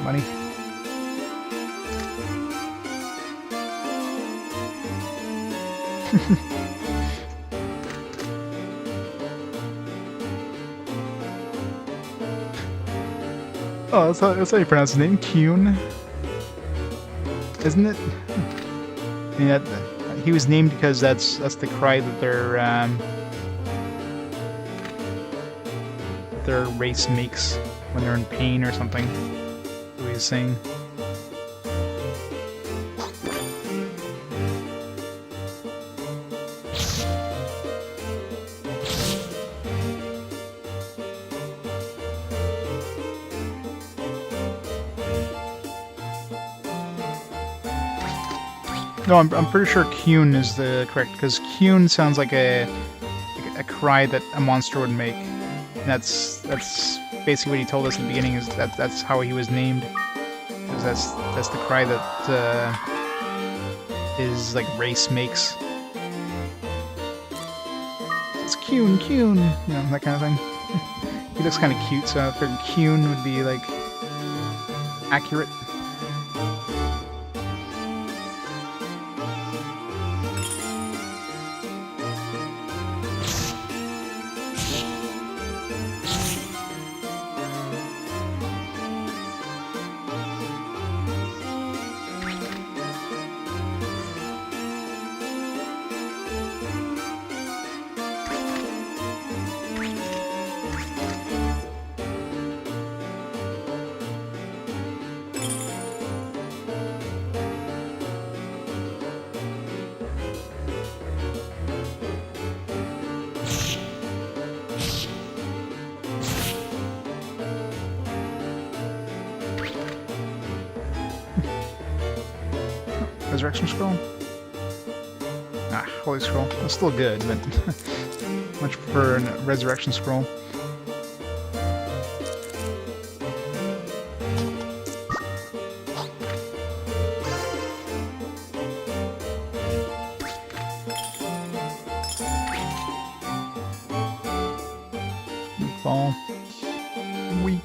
Money. Oh, that's how you pronounce his name, Kyun, isn't it? Yeah, he was named because that's the cry that their race makes when they're in pain or something. What he's saying. No, I'm pretty sure Kyun is the correct, because Kyun sounds like a cry that a monster would make. And that's basically what he told us at the beginning, is that's how he was named. Because that's the cry that his like race makes. It's Kyun, Kyun, you know, that kind of thing. He looks kind of cute, so I figured Kyun would be like accurate. Resurrection scroll? Ah, holy scroll. That's still good, but much prefer a resurrection scroll. Fall. Weak.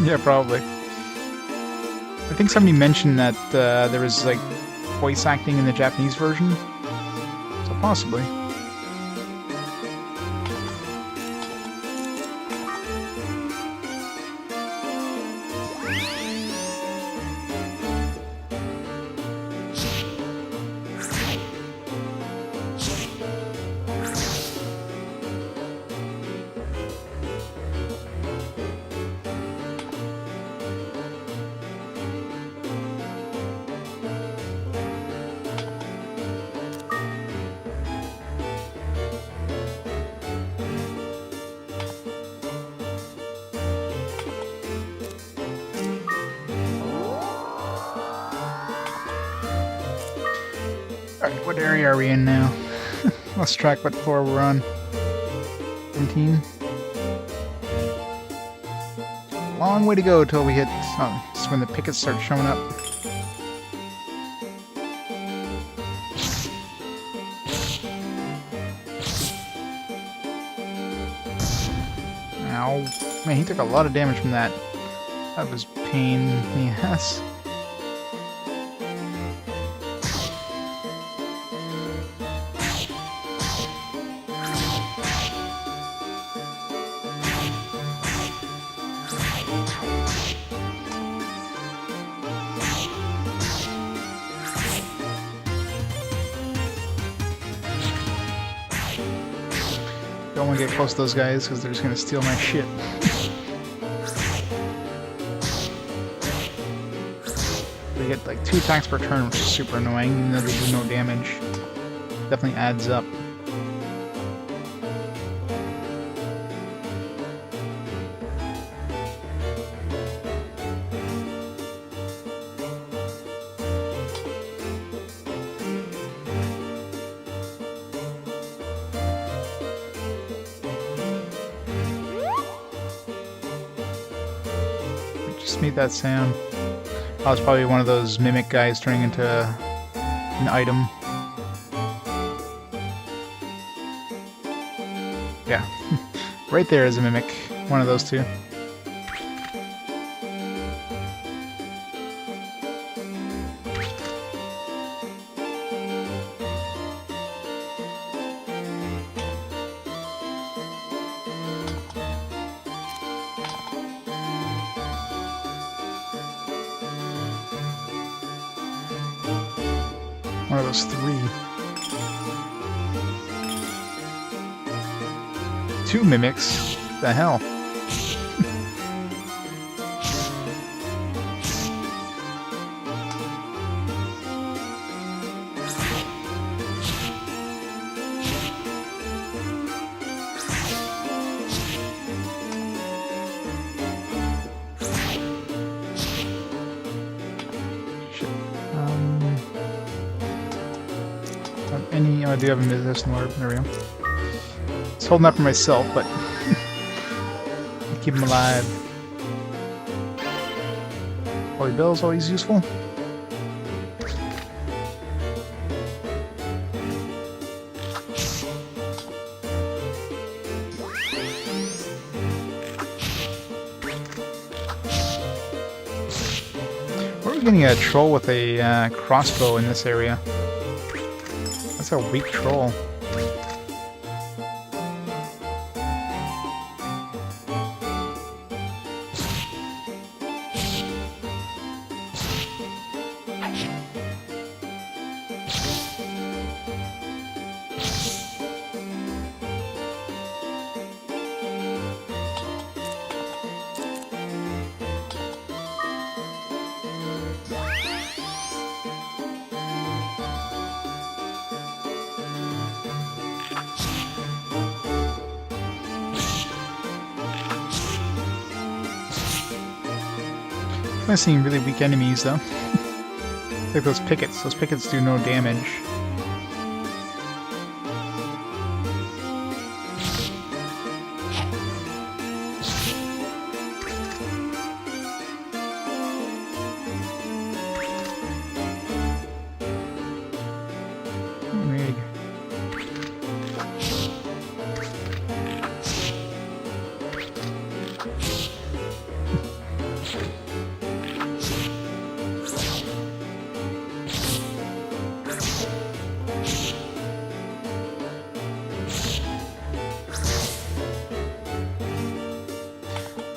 Yeah, probably. I think somebody mentioned that there was like voice acting in the Japanese version, so possibly. Alright, what area are we in now? Let's track what floor we're on. 17. Long way to go till we hit... Oh, this is when the pickets start showing up. Ow. Man, he took a lot of damage from that. That was pain in the ass. Don't want to get close to those guys because they're just going to steal my shit. They get like 2 attacks per turn, which is super annoying, even though they do no damage. Definitely adds up. Just made that sound. I was probably one of those mimic guys turning into an item. Yeah. Right there is a mimic. One of those two. One of those 3. 2 mimics? What the hell? Any... Oh, I do have a medicinal orb. There we go. It's holding up for myself, but... keep him alive. Holy Bill's always useful. Where are we getting a troll with a crossbow in this area? That's a weak troll. I'm seeing really weak enemies though. Like those pickets. Those pickets do no damage.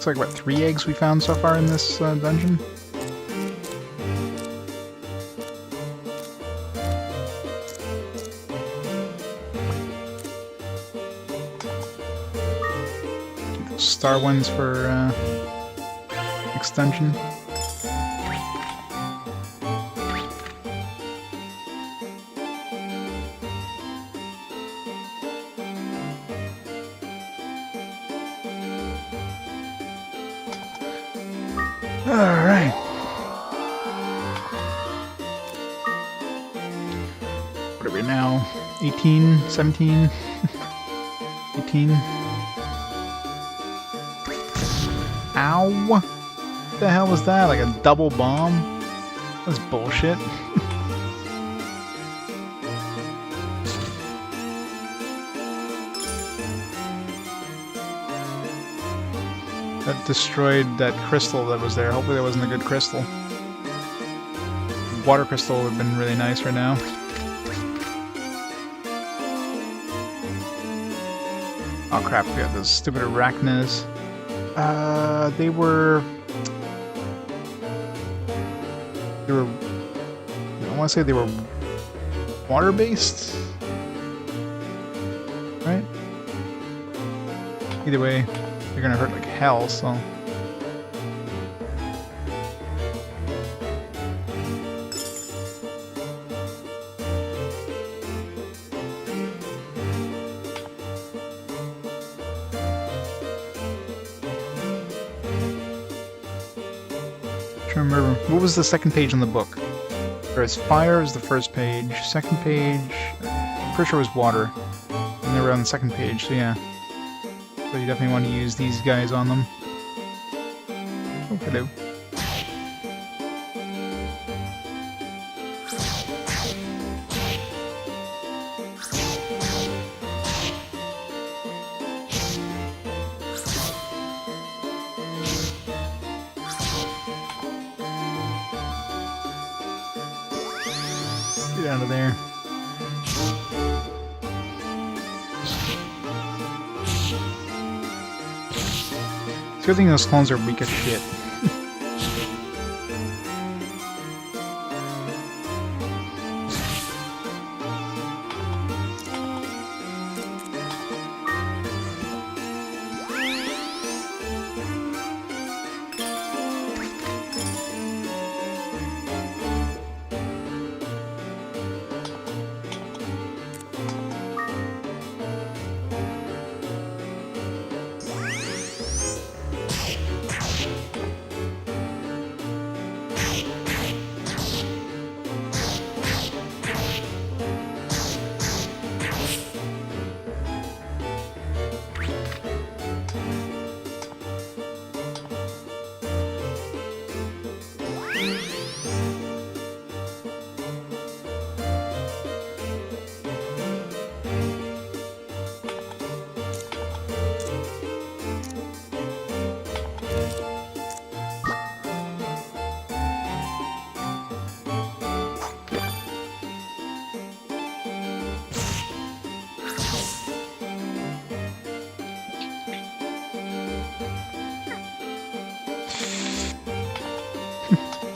Looks like, what, 3 eggs we found so far in this dungeon? Star ones for next dungeon. Alright. What are we now? 18? 17? 18? Ow! What the hell was that? Like a double bomb? That's bullshit. That destroyed that crystal that was there. Hopefully that wasn't a good crystal. Water crystal would have been really nice right now. Oh crap, we got those stupid arachnids. They were... I want to say they were water-based? Right? Either way, they're gonna hurt like hell, so... Remember, what was the second page in the book? There's fire is the first page, second page, I'm pretty sure it was water, and they were on the second page, so yeah. So you definitely want to use these guys on them. Oh, hello. Get out of there. It's a good thing those clones are weak as shit.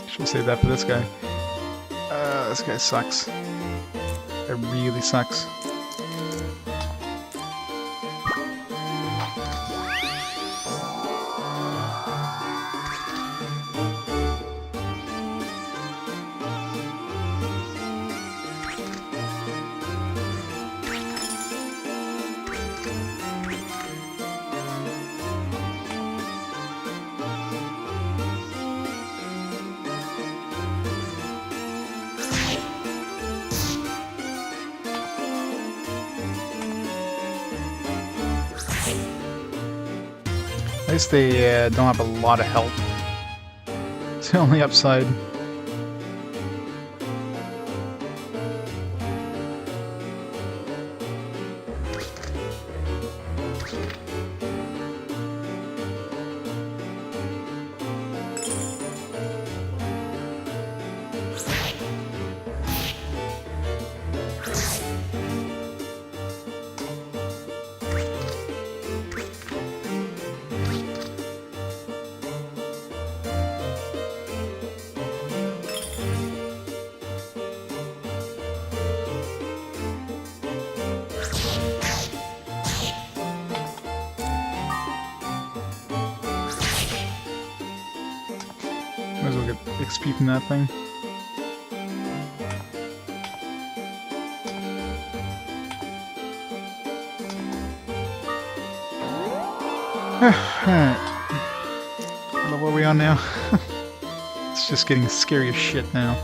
Should save that for this guy. This guy sucks. It really sucks. At least they don't have a lot of health. It's the only upside. XP from that thing. Alright. What level are we on now? It's just getting scary as shit now.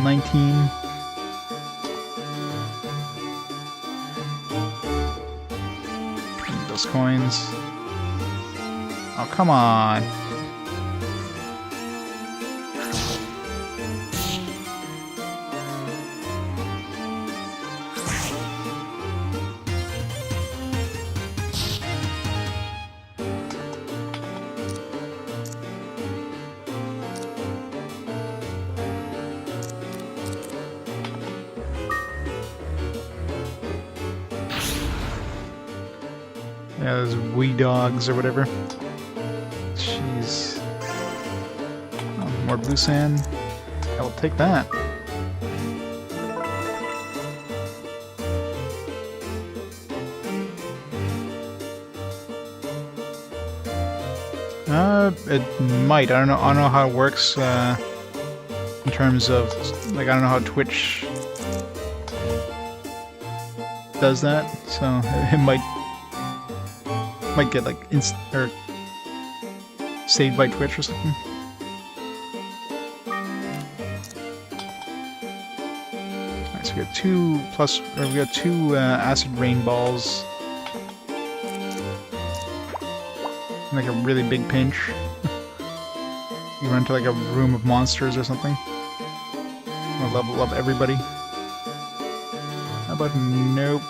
19. Need those coins. Oh, come on. Yeah, those wee dogs or whatever. Jeez. Oh, more blue sand. I will take that. It might. I don't know how it works in terms of, like, I don't know how Twitch does that, so it might get like or saved by Twitch or something. Alright, so we got two acid rain balls. Like a really big pinch. You run to like a room of monsters or something. Or level up everybody. How about nope?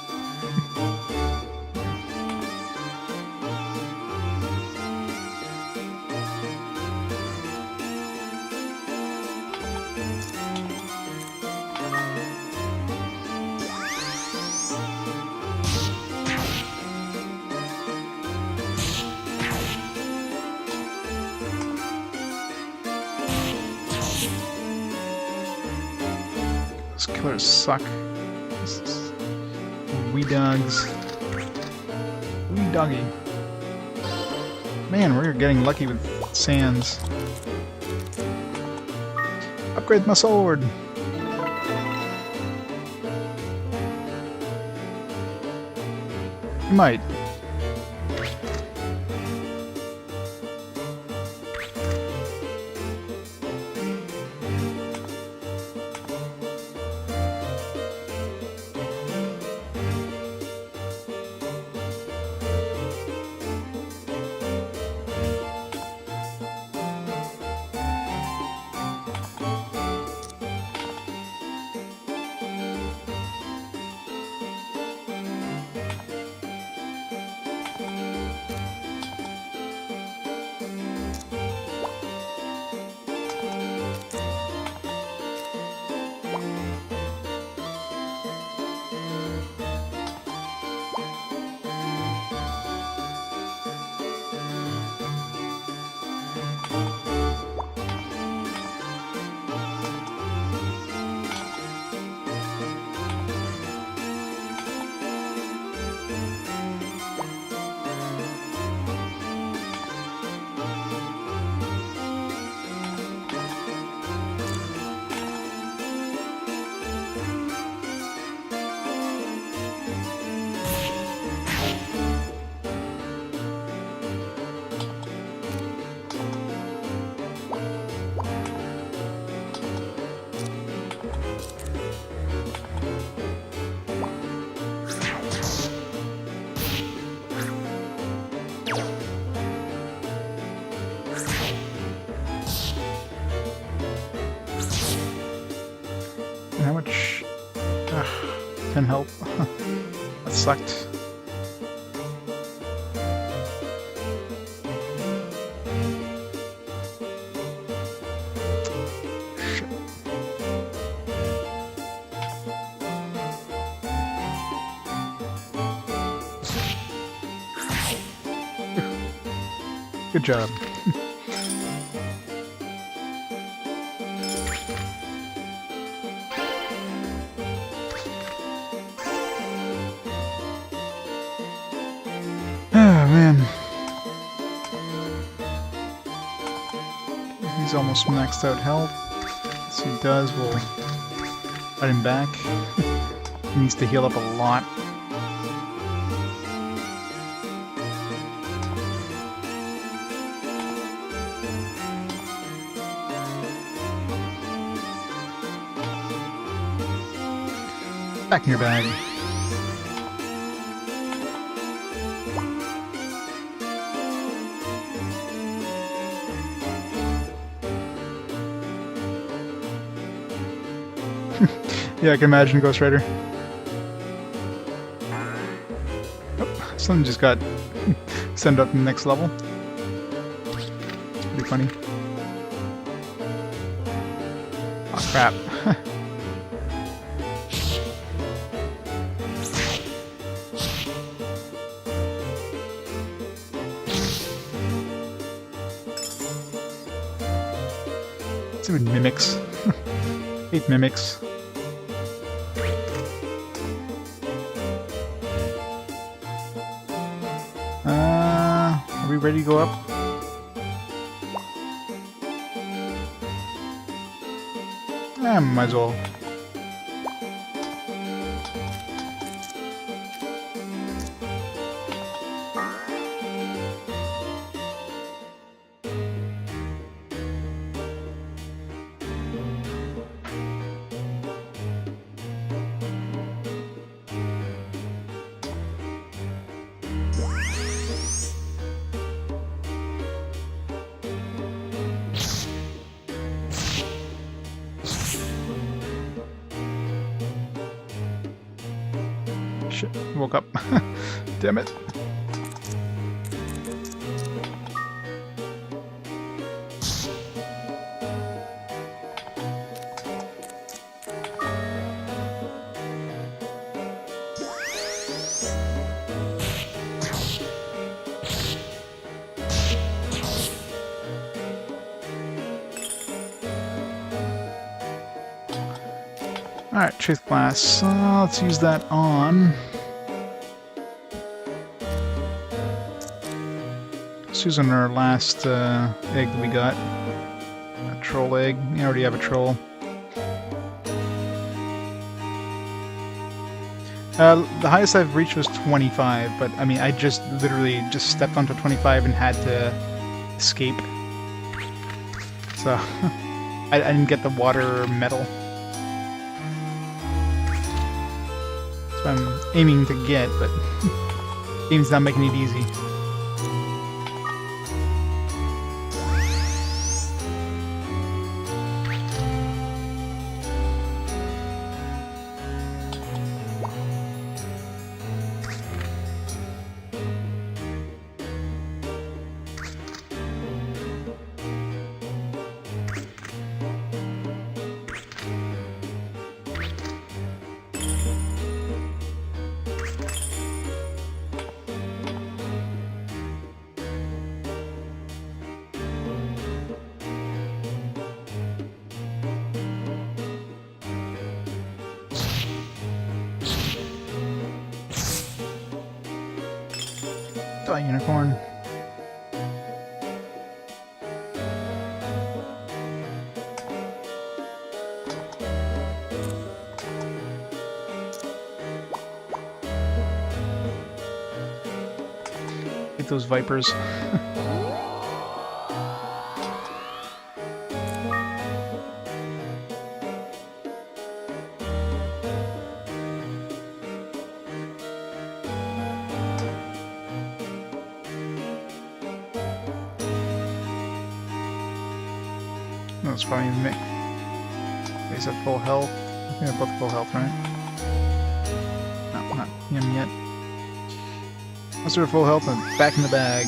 Those killers suck. Wee dogs. Wee doggy. Man, we're getting lucky with sands. Upgrade my sword! You might. How much? 10 health. That sucked. Shit. Good job. Oh, man. He's almost maxed out health. So he does, we'll let him back. He needs to heal up a lot. Back in your bag. Yeah, I can imagine Ghost Rider. Oh, something just got sent up to the next level. It's pretty funny. Oh crap. Stupid mimics. Hate mimics. Are we ready to go up? Might as well. Shit, woke up. Damn it. Alright, Truth Glass. Let's use that on. Let's use on our last egg that we got. A troll egg. We already have a troll. The highest I've reached was 25, but I mean, I just literally just stepped onto 25 and had to escape. So, I didn't get the water medal. That's what I'm aiming to get, but game's not making it easy. Unicorn. Get those vipers. That's probably Mick. He's at full health. I think they're both full health, right? No, not him yet. Once they're full health, I'm back in the bag.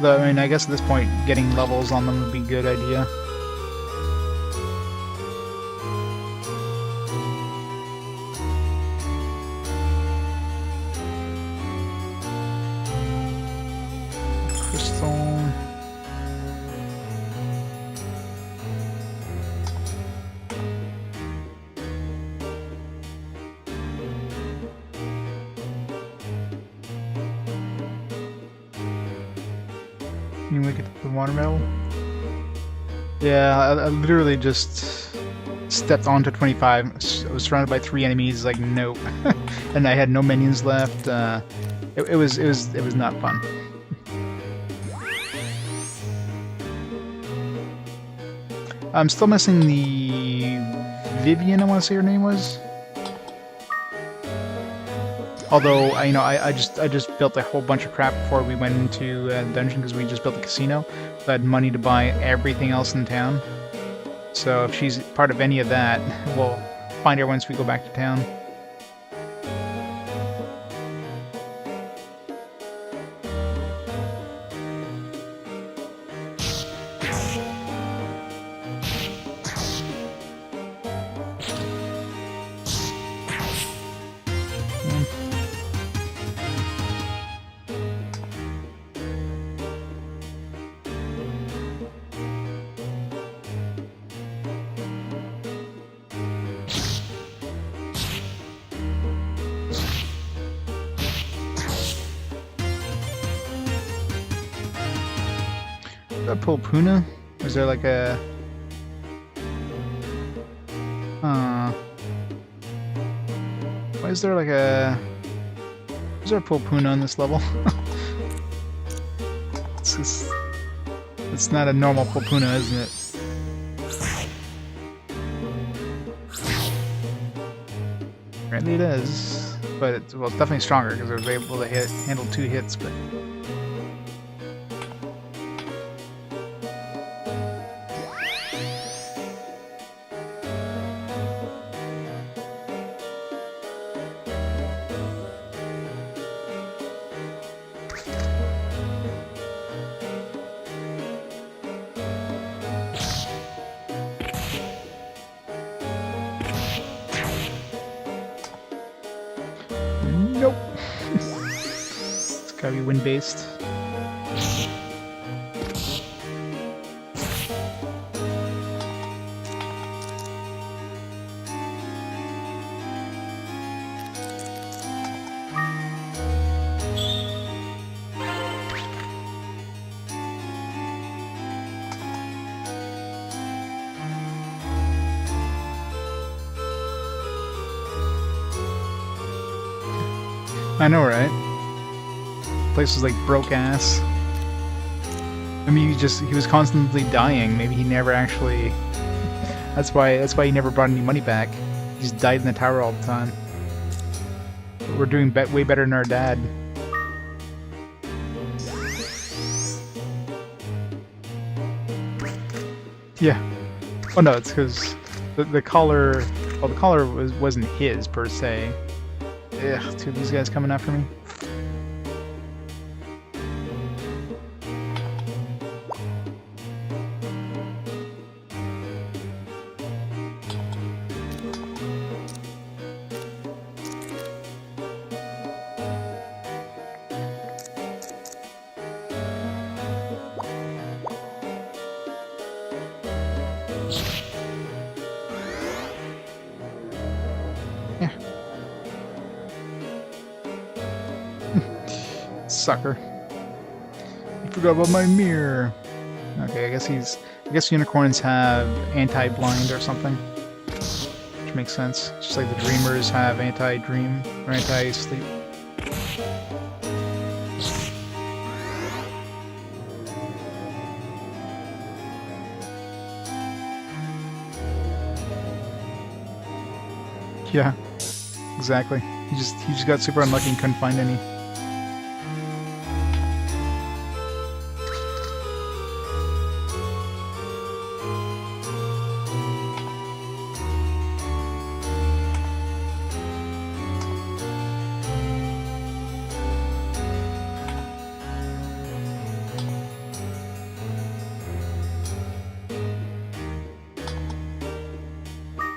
Though, I mean, I guess at this point, getting levels on them would be a good idea. Crystal. Can we get the water medal? Yeah, I literally just stepped onto 25. I was surrounded by 3 enemies. Like nope, and I had no minions left. It was not fun. I'm still missing the Vivian. I want to say her name was. Although I just built a whole bunch of crap before we went into the dungeon because we just built a casino. So I had money to buy everything else in town. So if she's part of any of that, we'll find her once we go back to town. Is that Pulpuna? Is there like a... Why is there like a... Is there a Pulpuna on this level? It's not a normal Pulpuna, isn't it? Apparently it is. But it's, well, it's definitely stronger because I was able to handle 2 hits, but... Nope. It's gotta be wind-based. I know, right? Place was like broke ass. I mean, he was constantly dying. Maybe he never actually. That's why he never brought any money back. He just died in the tower all the time. But we're doing way better than our dad. Yeah. Oh no, it's because the collar. Well, the collar wasn't his per se. Ugh, 2 of these guys coming after me. Yeah. Sucker. You forgot about my mirror. Okay, I guess unicorns have anti-blind or something. Which makes sense. Just like the dreamers have anti-dream or anti-sleep. Yeah, exactly. He just got super unlucky and couldn't find any.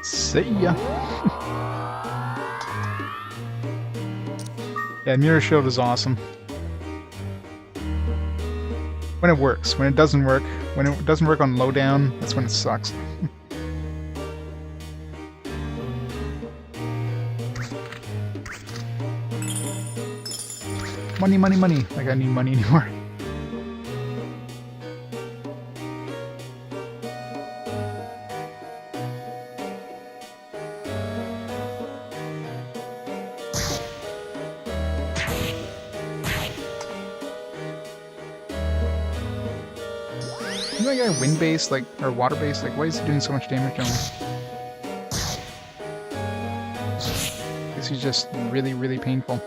See ya. Yeah, Mirror Shield is awesome. When it works. When it doesn't work on lowdown, that's when it sucks. Money, money, money. Like I need money anymore. Isn't that guy wind-based, like, or water-based? Like, why is he doing so much damage to him? This is just really, really painful.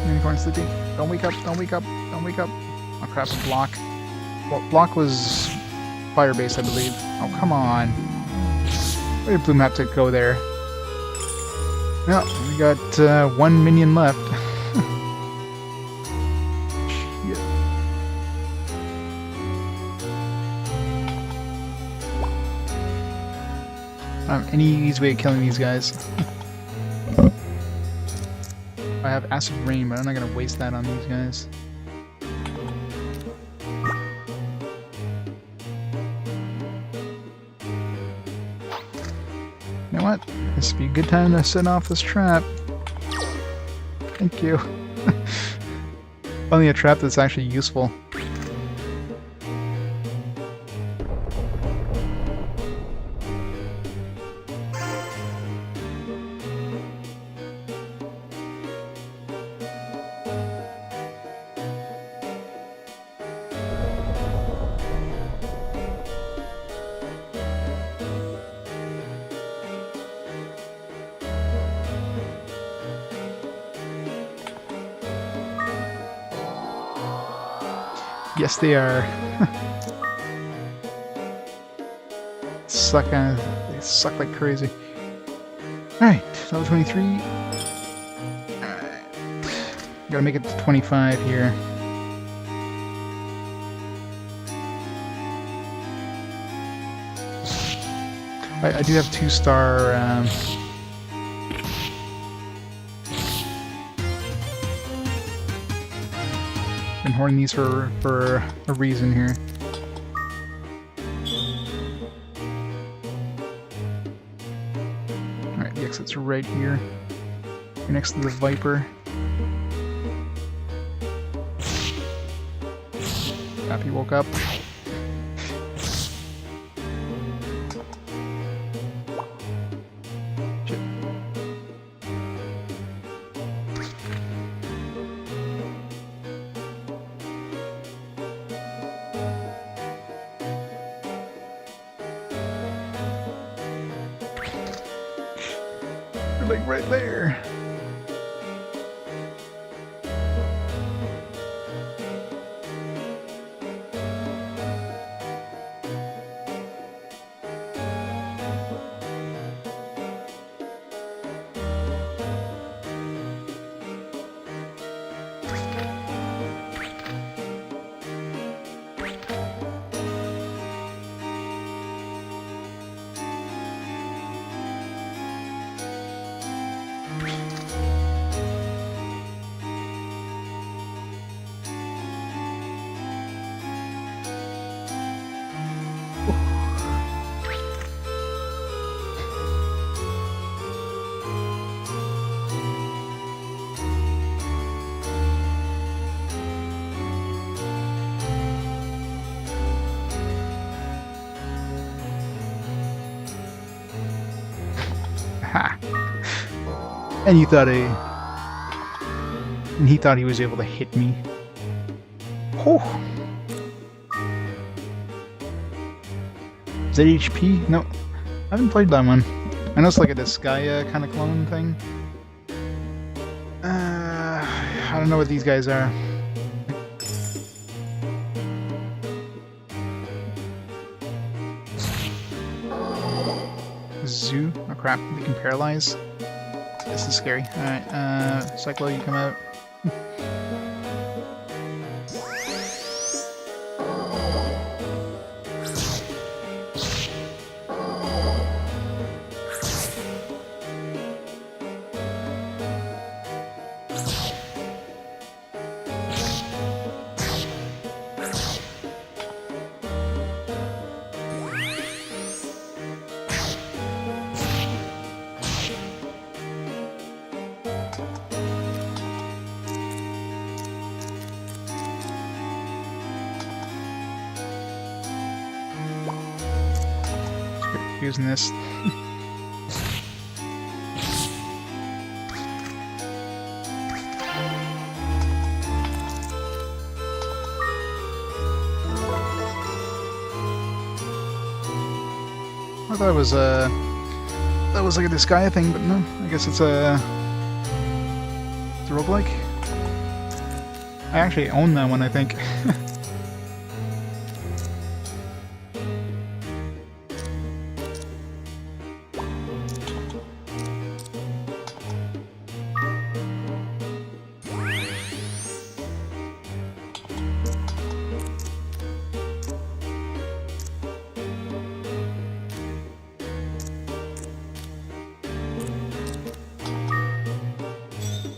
Unicorn sleeping. Don't wake up, don't wake up, don't wake up. Oh crap, a block. Well, block was fire-based, I believe. Oh, come on. Where did Bloom have to go there? No, we got 1 minion left. Shit. Any easy way of killing these guys. I have Acid Rain, but I'm not gonna waste that on these guys. You know what? This would be a good time to set off this trap. Thank you. Only a trap that's actually useful. Yes, they are. They suck like crazy. Alright, level 23. Alright. Gotta make it to 25 here. I do have 2-star been hoarding these for a reason here. Alright, the exit's right here. You're next to the Viper. Happy woke up. Shit. Like right there. Ha! And he thought he was able to hit me. Oh! Is that HP? No, I haven't played that one. I know it's like a Monsbaiya kind of clone thing. I don't know what these guys are. Zoo? Oh crap, they can paralyze. This is scary. Alright, Cyclo, you come out. issues in this. I thought it was that was like a Disgaea thing, but no, I guess it's a roguelike. I actually own that one, I think.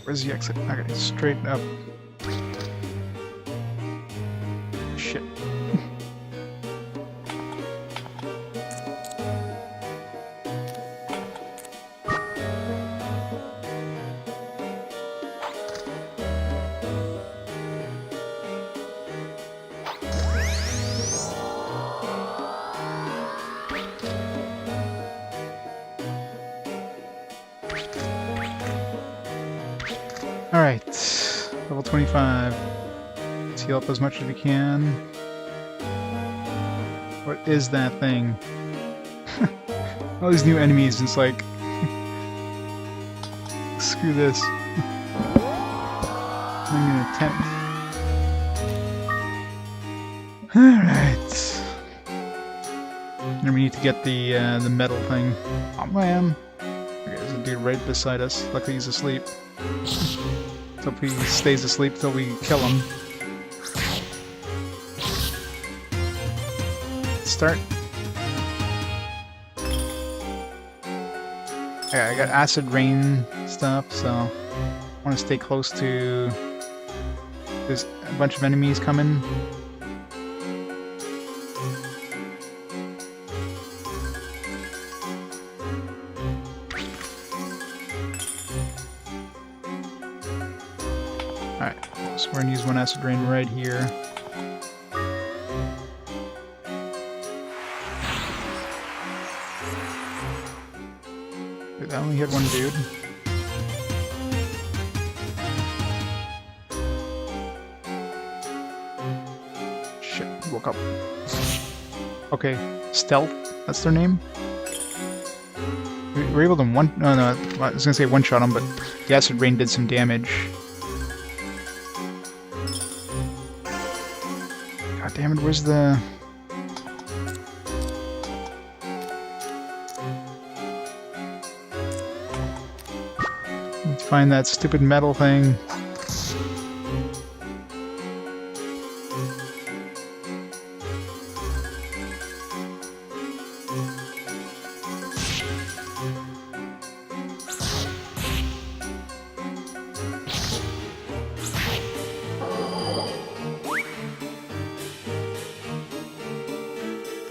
Where's the exit? Okay, straight up. Shit. Alright, level 25. Let's heal up as much as we can. What is that thing? All these new enemies, it's like... Screw this. I'm gonna attempt. Alright. And we need to get the metal thing. Oh man. Okay, there's a dude right beside us. Luckily he's asleep. Hope he stays asleep till we kill him. Start. Yeah, I got acid rain stuff, so I want to stay close to. There's a bunch of enemies coming. Alright, so we're gonna use one acid rain right here. Dude, I only hit one dude. Shit, he woke up. Okay, Stealth, that's their name? We were able to one... No, I was gonna say one-shot him, but the acid rain did some damage. God damn it, where's the... Let's find that stupid metal thing.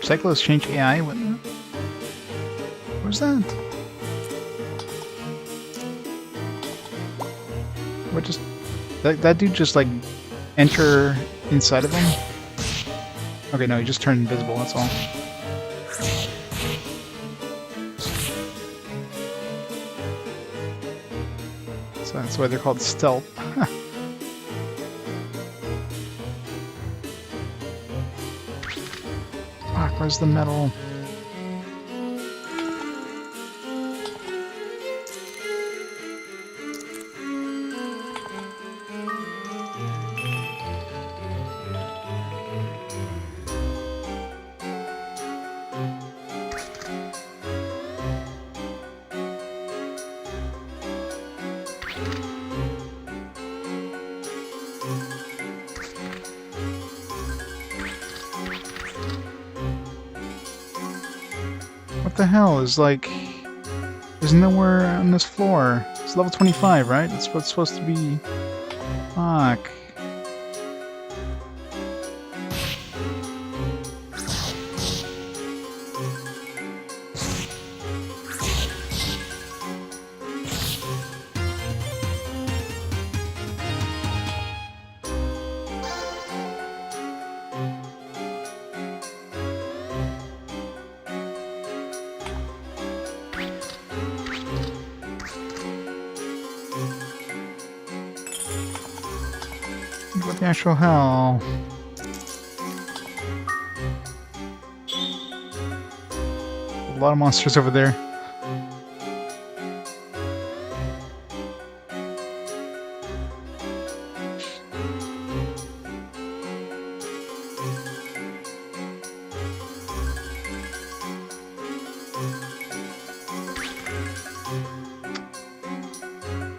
Cyclos change AI? What's that? What just... That dude just, like, enter inside of him? Okay, no, he just turned invisible, that's all. So that's why they're called stealth. Fuck, where's the metal? What the hell is like... There's nowhere on this floor. It's level 25, right? That's what's supposed to be... Fuck. What the actual hell? A lot of monsters over there.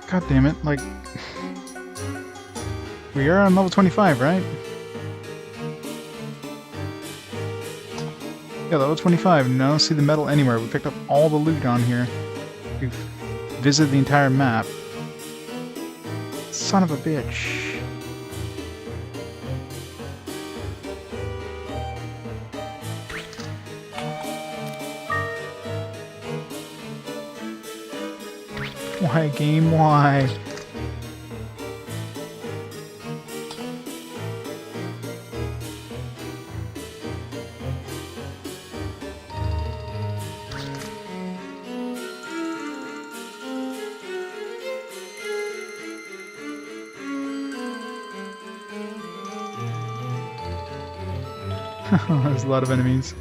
God damn it, like... We are on level 25, right? Yeah, level 25. No, I don't see the medal anywhere. We picked up all the loot on here. We've visited the entire map. Son of a bitch. Why, game? Why? There's a lot of enemies.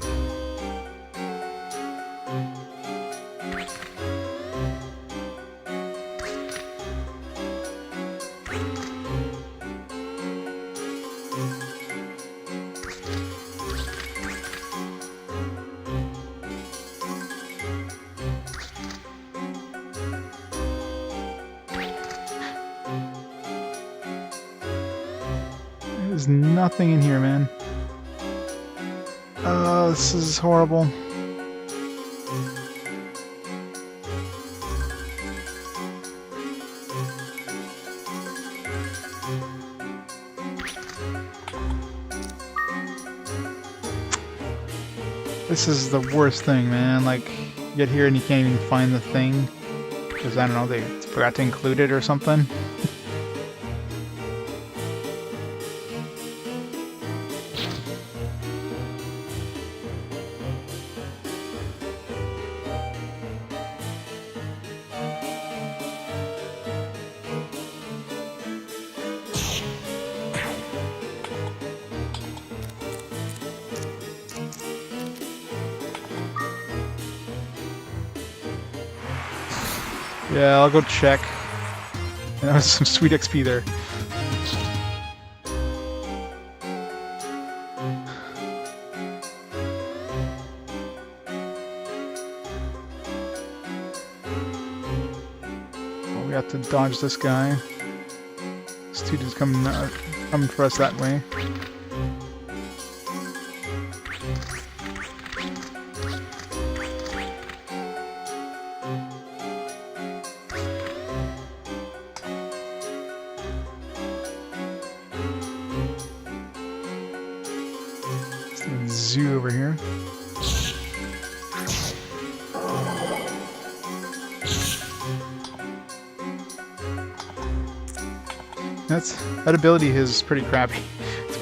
There's nothing in here, man. Oh, this is horrible. This is the worst thing, man. Like, you get here and you can't even find the thing. Because, I don't know, they forgot to include it or something. Yeah, I'll go check. And there's some sweet XP there. Oh, we have to dodge this guy. This dude is coming for us that way. Zoo over here. That ability is pretty crappy.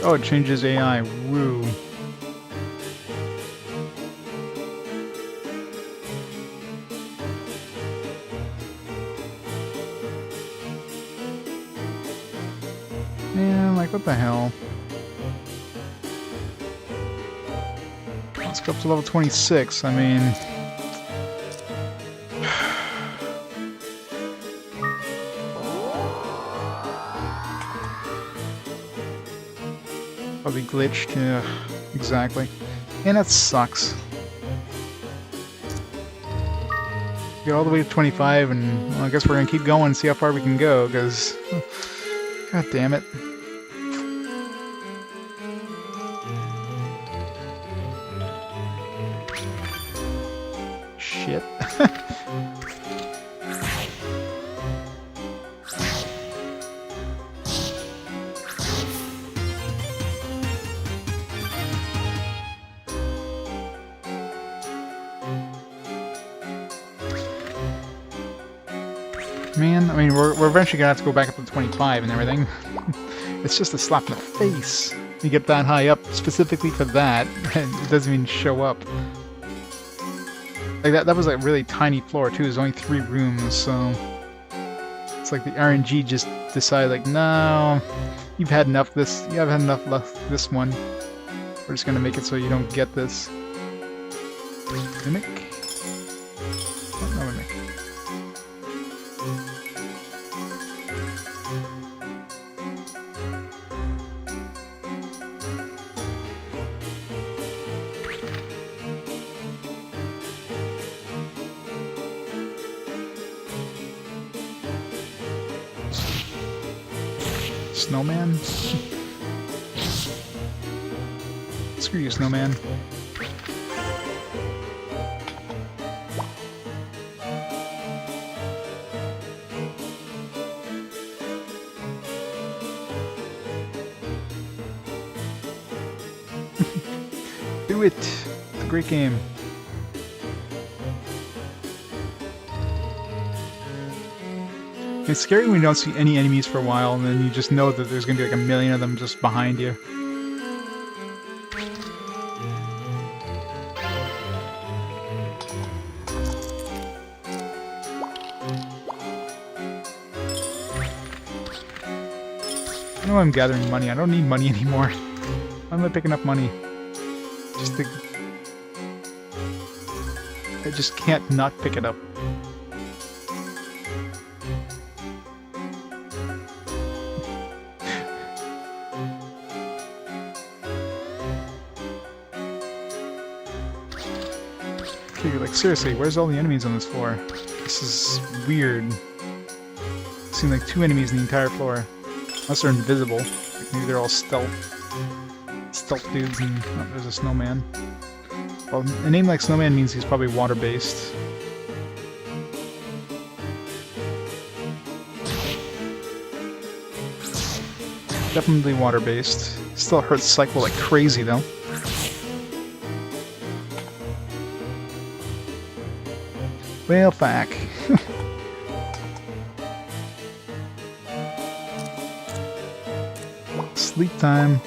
Oh, it changes AI. Woo. Man, like what the hell? Let's go up to level 26, I mean... Probably glitched, yeah, exactly. And that sucks. Get all the way to 25, and well, I guess we're gonna keep going and see how far we can go, because... God damn it. Shit. Man, I mean, we're eventually gonna have to go back up to 25 and everything. It's just a slap in the face. You get that high up specifically for that, and it doesn't even show up. Like that was a really tiny floor too. There's only 3 rooms, so It's like the RNG just decided, like, no, you've had enough this. You haven't had enough left this one. We're just gonna make it so you don't get this. Mimic? Oh, no mimic. Snowman? Screw you, Snowman. Do it! It's a great game. It's scary when you don't see any enemies for a while, and then you just know that there's gonna be like a million of them just behind you. I know I'm gathering money. I don't need money anymore. Why am I picking up money? Just to... I just can't not pick it up. Okay, like seriously, where's all the enemies on this floor? This is weird. Seems like 2 enemies in the entire floor. Unless they're invisible. Like maybe they're all stealth dudes and... oh, there's a snowman. Well, a name like Snowman means he's probably water-based. Definitely water-based. Still hurts cycle like crazy though. Well, fuck. Sleep time.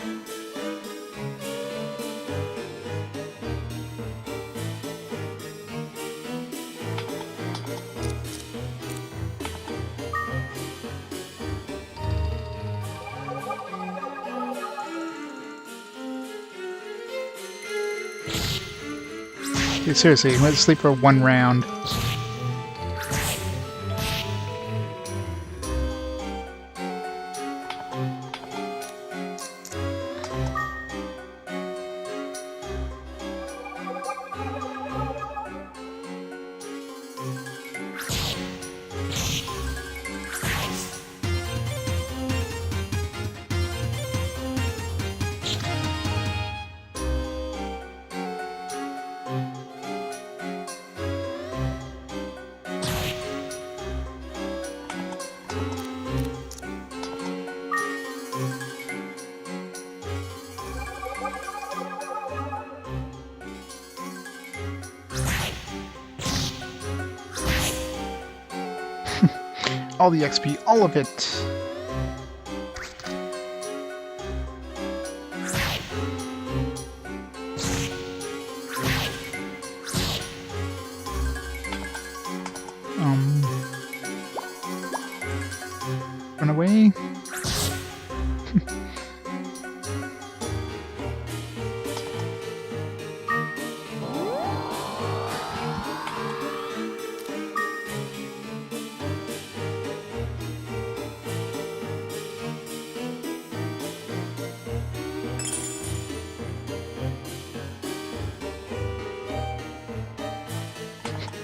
Okay, seriously, you went to sleep for 1 round. All the XP, all of it! Run away?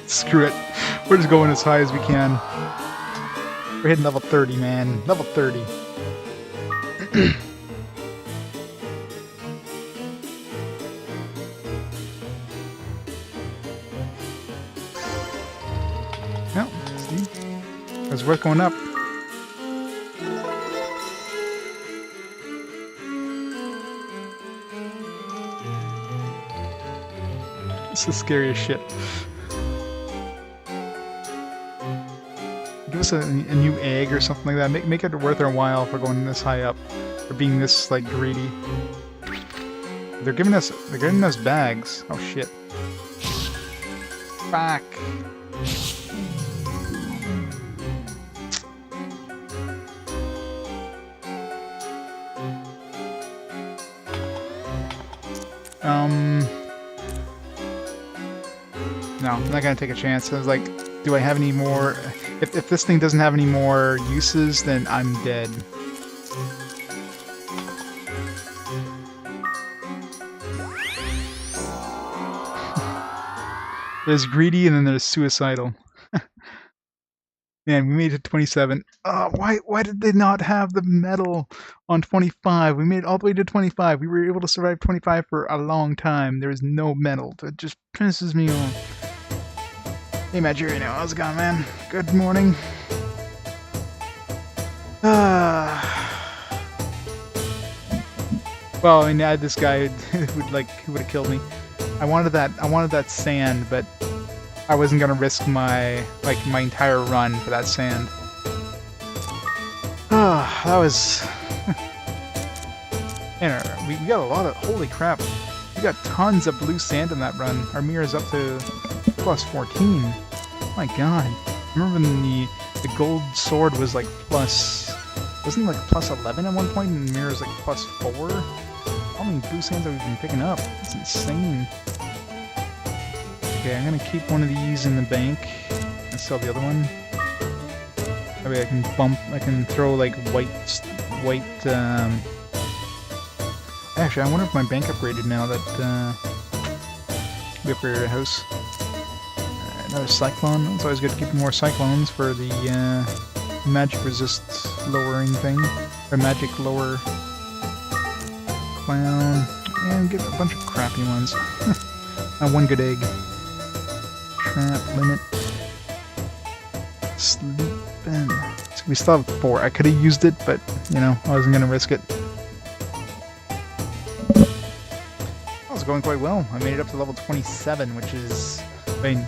Screw it. We're just going as high as we can. We're hitting level 30, man. Level 30. Well, see? It's worth going up. This is scary as shit. Give us a new egg or something like that. Make it worth our while if we're going this high up. Or being this like greedy. They're giving us bags. Oh shit. Fuck. I'm not gonna take a chance. I was like, do I have any more? If this thing doesn't have any more uses, then I'm dead. There's greedy and then there's suicidal. Man, we made it to 27. Why did they not have the medal on 25? We made it all the way to 25. We were able to survive 25 for a long time. There is no medal. It just pisses me off. Hey, Magirino, how's it going, man? Good morning. Well, I mean, I had this guy who would have killed me. I wanted that sand, but I wasn't gonna risk my entire run for that sand. That was. Man, we got a lot of. Holy crap! We got tons of blue sand in that run. Our mirror is up to plus 14. My God! Remember when the gold sword was like plus. Wasn't it like plus 11 at one point, and the mirror is like plus 4? How many blue sands have we been picking up? It's insane. Okay, I'm gonna keep one of these in the bank and sell the other one. That way I can throw like white, actually, I wonder if my bank upgraded now that, we upgraded a house. Another cyclone. It's always good to keep more cyclones for the, magic resist lowering thing. Or magic lower clown. And get a bunch of crappy ones. And one good egg. Trap limit. Sleeping. So we still have 4. I could have used it, but you know, I wasn't gonna risk it. That was going quite well. I made it up to level 27, which is, I mean,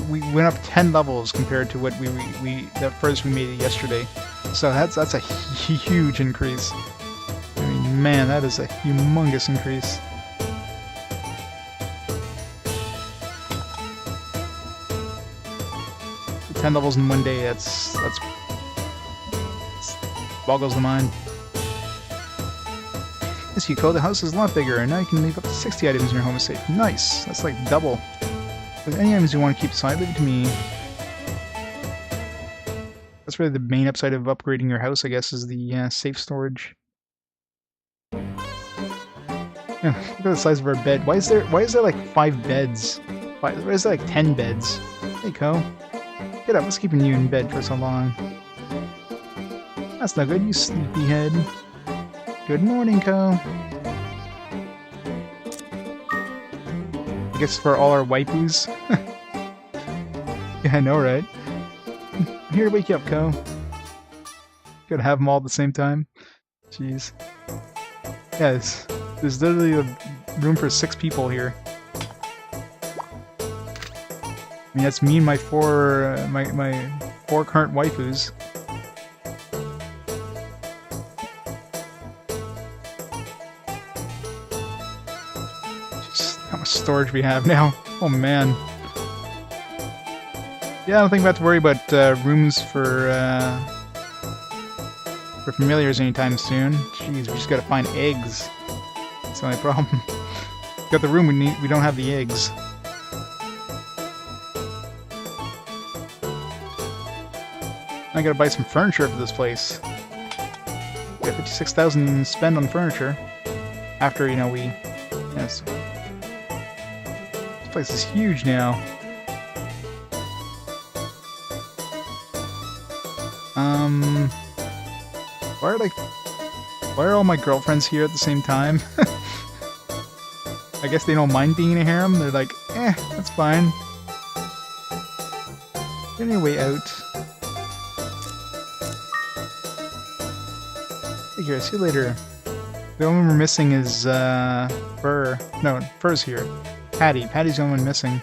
we went up 10 levels compared to what the first we made it yesterday. So that's a huge increase. I mean, man, that is a humongous increase. 10 levels in one day, that's boggles the mind. Yes, Yuko, the house is a lot bigger, and now you can leave up to 60 items in your home estate. Nice! That's like double. If there's any items you want to keep aside, leave it to me. That's really the main upside of upgrading your house, I guess, is the safe storage. Yeah, look at the size of our bed. Why is there like 5 beds? Why is there like 10 beds? Hey, Ko. Get up, what's keeping you in bed for so long? That's not good, you sleepyhead. Good morning, Ko. I guess for all our waifus. Yeah, I know, right? I'm here to wake you up, Ko. Gotta have them all at the same time. Jeez. Yes, there's literally a room for 6 people here. I mean, that's me and my 4 my 4 current waifus. Just how much storage we have now. Oh man. Yeah, I don't think we have to worry about rooms for familiars anytime soon. Jeez, we just gotta find eggs. That's the only problem. Got the room we don't have the eggs. I gotta buy some furniture for this place. We got 56,000 to spend on furniture. After, you know, yes. This place is huge now. Why are all my girlfriends here at the same time? I guess they don't mind being in a harem. They're like, that's fine. Get your way out. Take care, see you later. The only one we're missing is, Fur. No, Fur's here. Patty. Patty's the only one missing.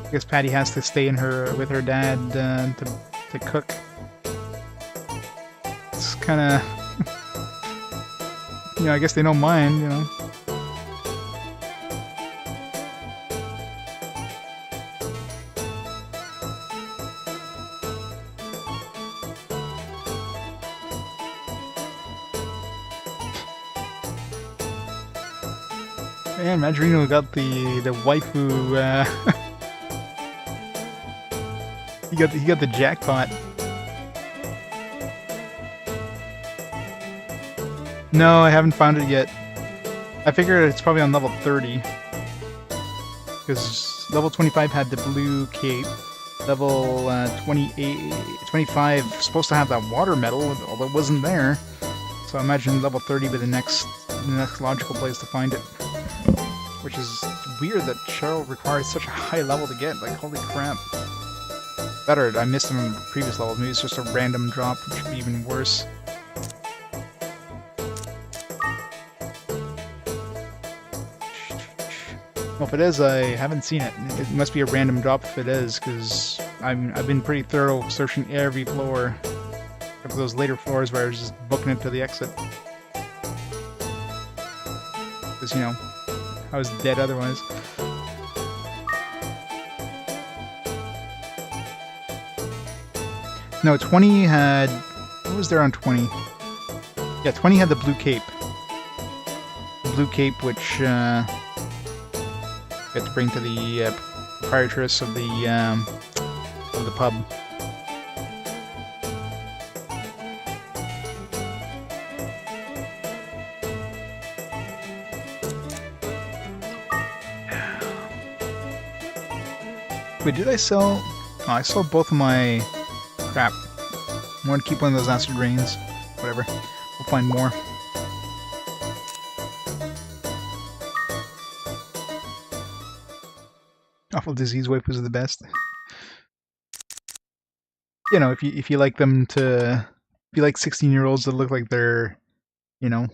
I guess Patty has to stay with her dad, to cook. It's kinda... you know, I guess they don't mind, you know. Man, Majorino got the waifu. He got the jackpot. No, I haven't found it yet. I figure it's probably on level 30. Because level 25 had the blue cape. Level 25 supposed to have that water medal, although it wasn't there. So I imagine level 30 would be the next logical place to find it. Which is weird that Cheryl requires such a high level to get. Like, holy crap. Better, I missed him in previous levels. Maybe it's just a random drop, which would be even worse. Well, if it is, I haven't seen it. It must be a random drop if it is, because I've been pretty thorough searching every floor. Except for those later floors where I was just booking it to the exit. Because, you know, I was dead otherwise. No, 20 had... What was there on 20? Yeah, 20 had the blue cape. The blue cape, which, you had to bring to the proprietress of the pub. Wait, did I sell... Oh, I sold both of my... Crap. I want to keep one of those Azure Dreams. Whatever. We'll find more. Awful disease waifus are the best. You know, if you like them to... If you like 16-year-olds that look like they're, you know,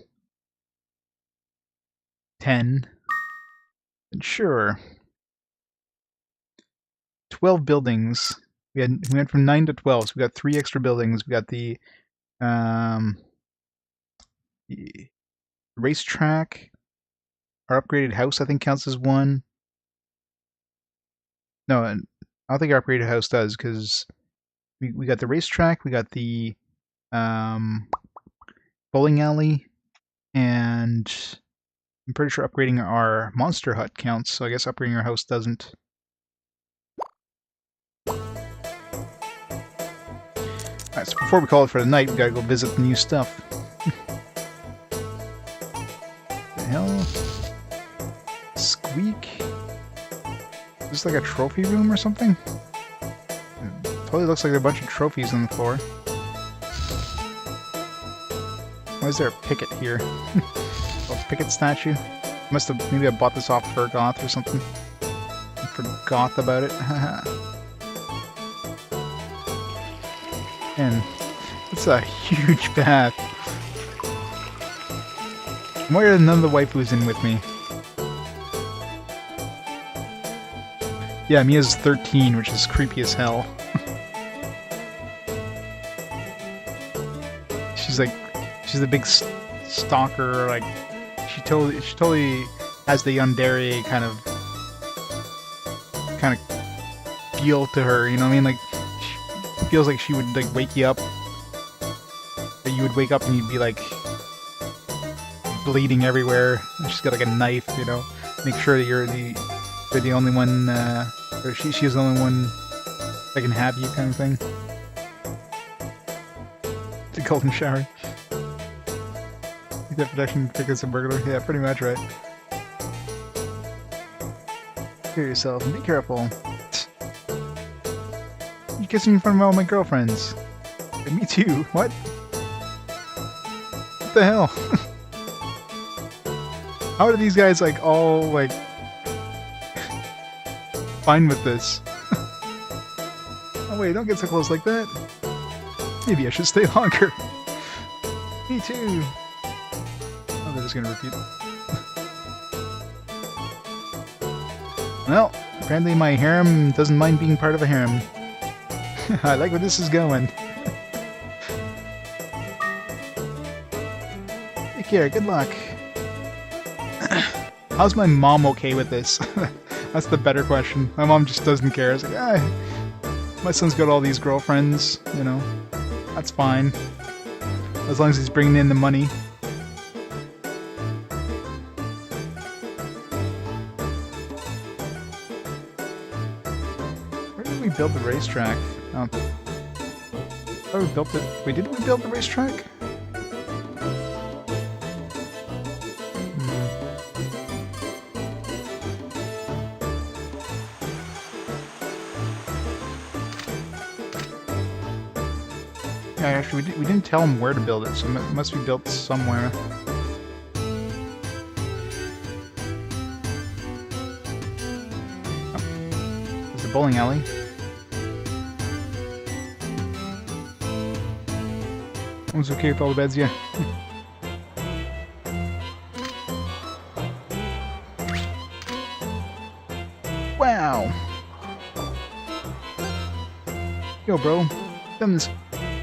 10, then sure. 12 buildings. We went from 9 to 12, so we got 3 extra buildings. We got the racetrack. Our upgraded house, I think, counts as one. No, I don't think our upgraded house does, because we got the racetrack, we got the bowling alley, and I'm pretty sure upgrading our monster hut counts, so I guess upgrading our house doesn't. Alright, so before we call it for the night, we gotta go visit the new stuff. The hell? Squeak? Is this like a trophy room or something? It totally looks like there are a bunch of trophies on the floor. Why is there a picket here? A picket statue? Must have, maybe I bought this off for Goth or something. I forgot about it. Man, it's a huge bath. Why are none of the waifus in with me? Yeah, Mia's 13, which is creepy as hell. She's a big stalker. Like, she totally has the yandere kind of feel to her. You know what I mean? Like, she feels like she would like wake you up. That you would wake up and you'd be like bleeding everywhere. And she's got like a knife, you know. Make sure that you're the only one, or she's the only one that can have you, kind of thing. The golden shower. That protection because a burglar. Yeah, pretty much right. Hear yourself and be careful. You're kissing in front of all my girlfriends. Yeah, me too. What? What the hell? How are these guys like all like fine with this? Oh wait, don't get so close like that. Maybe I should stay longer. Me too. Oh, they're just gonna repeat. Well, apparently my harem doesn't mind being part of a harem. I like where this is going. Take care, good luck. How's my mom okay with this? That's the better question. My mom just doesn't care. It's like, my son's got all these girlfriends, you know. That's fine. As long as he's bringing in the money. we build the racetrack? Oh. Oh, we built it. Wait, did we build the racetrack? Yeah, actually, we didn't tell him where to build it, so it must be built somewhere. Oh, there's the bowling alley. Everyone's okay with all the beds, yeah. Wow! Yo, bro. Done this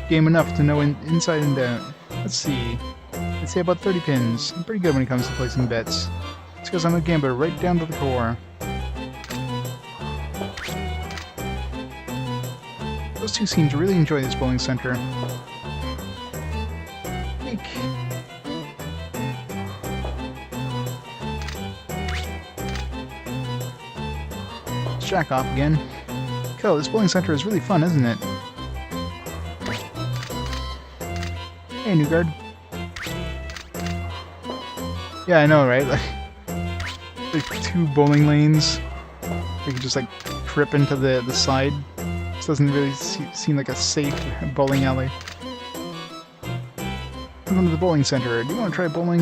game enough to know inside and out. Let's see. I'd say about 30 pins. I'm pretty good when it comes to placing bets. It's because I'm a gambler right down to the core. Those two seem to really enjoy this bowling center. Eek. Let's jack off again. Cool, this bowling center is really fun, isn't it? Hey, new guard. Yeah, I know, right? Like 2 bowling lanes. You can just like trip into the side. This doesn't really seem like a safe bowling alley. Welcome to the bowling center. Do you want to try bowling?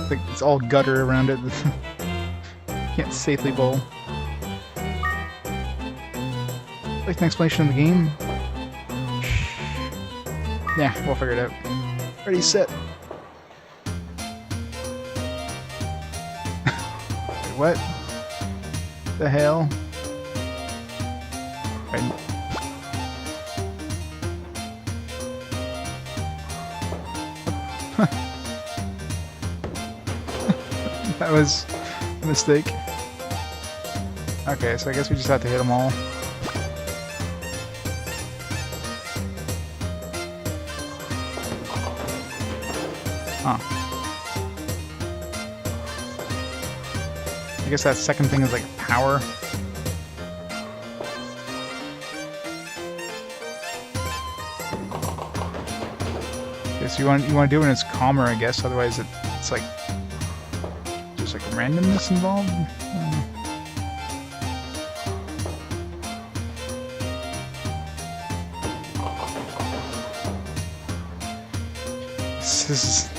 Like it's all gutter around it. Can't safely bowl. Like an explanation of the game? Yeah, we'll figure it out. Ready, set. What? The hell? Right. That was a mistake. Okay, so I guess we just have to hit them all. Huh. I guess that second thing is like power. Okay, so you want to do it when it's calmer, I guess. Otherwise, it's like there's like randomness involved. This is.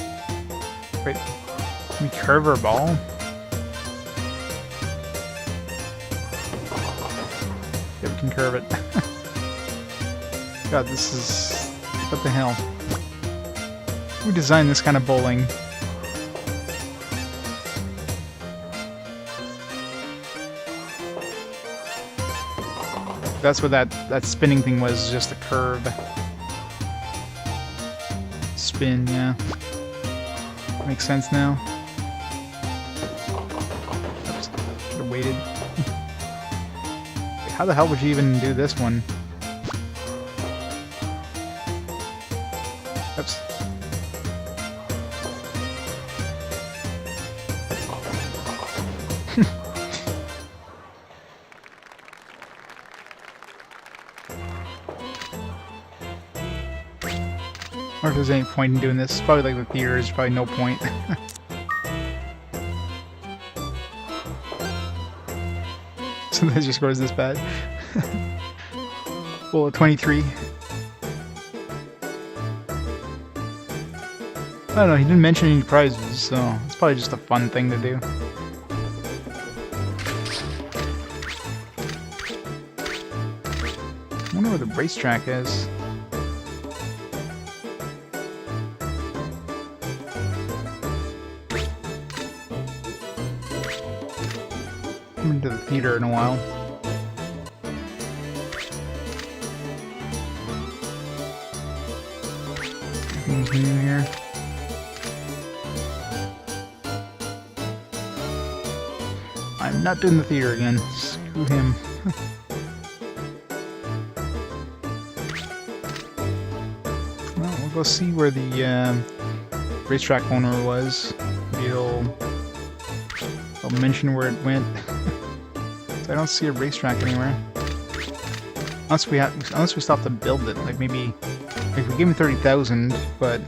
Wait, can we curve our ball? Yeah, we can curve it. God, this is... what the hell? Who designed this kind of bowling? That's what that spinning thing was, just a curve. Spin, yeah. Makes sense now. Oops, should have waited. How the hell would you even do this one? Oops. Or if there's any point in doing this. Probably like the theater, there's probably no point. So that just goes this bad. Well, 23. I don't know, he didn't mention any prizes, so it's probably just a fun thing to do. I wonder where the racetrack is. To the theater in a while. Nothing's new here. I'm not doing the theater again. Screw him. Well, we'll go see where the racetrack owner was. Maybe he'll mention where it went. I don't see a racetrack anywhere. unless we stop to build it. Like maybe, like we gave him 30,000, but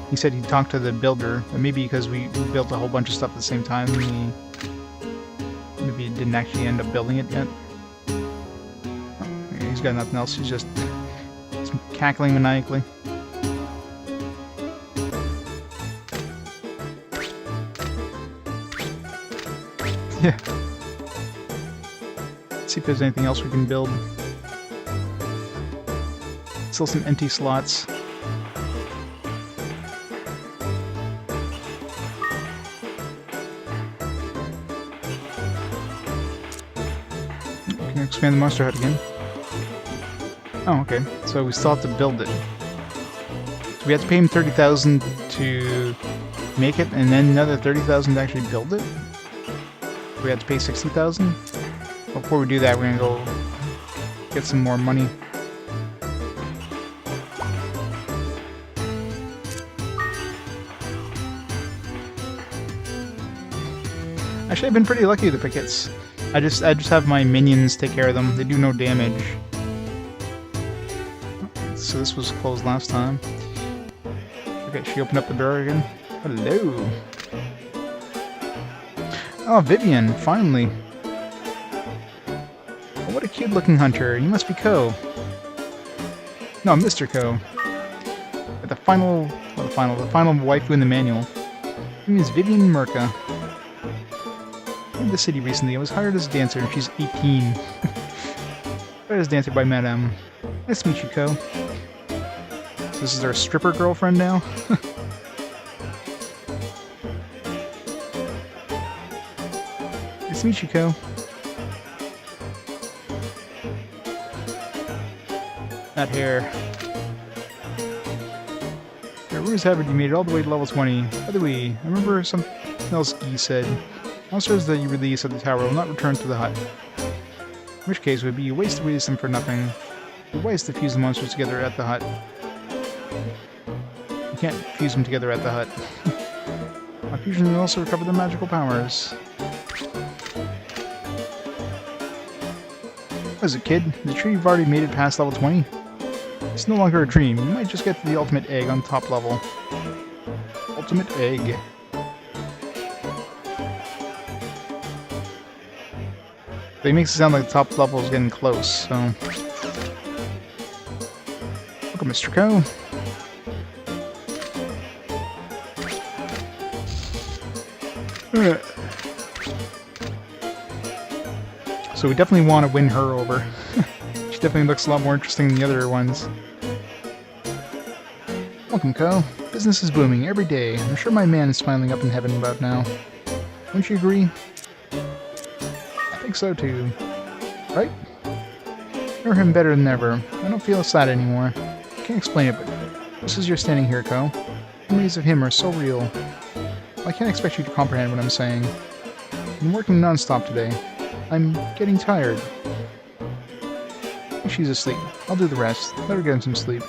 he said he'd talk to the builder. But maybe because we built a whole bunch of stuff at the same time, maybe didn't actually end up building it yet. Okay, he's got nothing else. He's just cackling maniacally. Yeah. Let's see if there's anything else we can build. Still some empty slots. Can expand the monster hut again. Oh, okay. So we still have to build it. So we have to pay him 30,000 to make it, and then another 30,000 to actually build it. We had to pay 60,000. Before we do that, we're gonna go get some more money. Actually, I've been pretty lucky with the pickets. I just have my minions take care of them. They do no damage. So this was closed last time. Okay, she opened up the door again. Hello. Oh, Vivian, finally. Oh, what a cute-looking hunter. You must be Ko. No, Mr. Ko. But the final waifu in the manual. Her name is Vivian Merca. In the city recently, I was hired as a dancer, and she's 18. Hired as a dancer by Madame. Nice to meet you, Ko. So this is our stripper girlfriend now? Nice to meet you, Ko. That hair. Yeah, rumors have it you made it all the way to level 20. By the way, I remember something else Guy said. Monsters that you release at the tower will not return to the hut. In which case, it would be a waste to release them for nothing. It would be waste to fuse the monsters together at the hut. You can't fuse them together at the hut. My fusion will also recover their magical powers. What is it, kid? Is it true you've already made it past level 20? It's no longer a dream. You might just get to the ultimate egg on top level. Ultimate egg. But he makes it sound like the top level is getting close, so... Welcome, Mr. Ko. So we definitely want to win her over. She definitely looks a lot more interesting than the other ones. Welcome, Ko. Business is booming every day. I'm sure my man is smiling up in heaven about now. Don't you agree? I think so too. Right? You're him better than ever. I don't feel sad anymore. Can't explain it, but just as you're standing here, Ko, memories of him are so real. I can't expect you to comprehend what I'm saying. I've been working non-stop today. I'm getting tired. She's asleep. I'll do the rest. Let her get some sleep.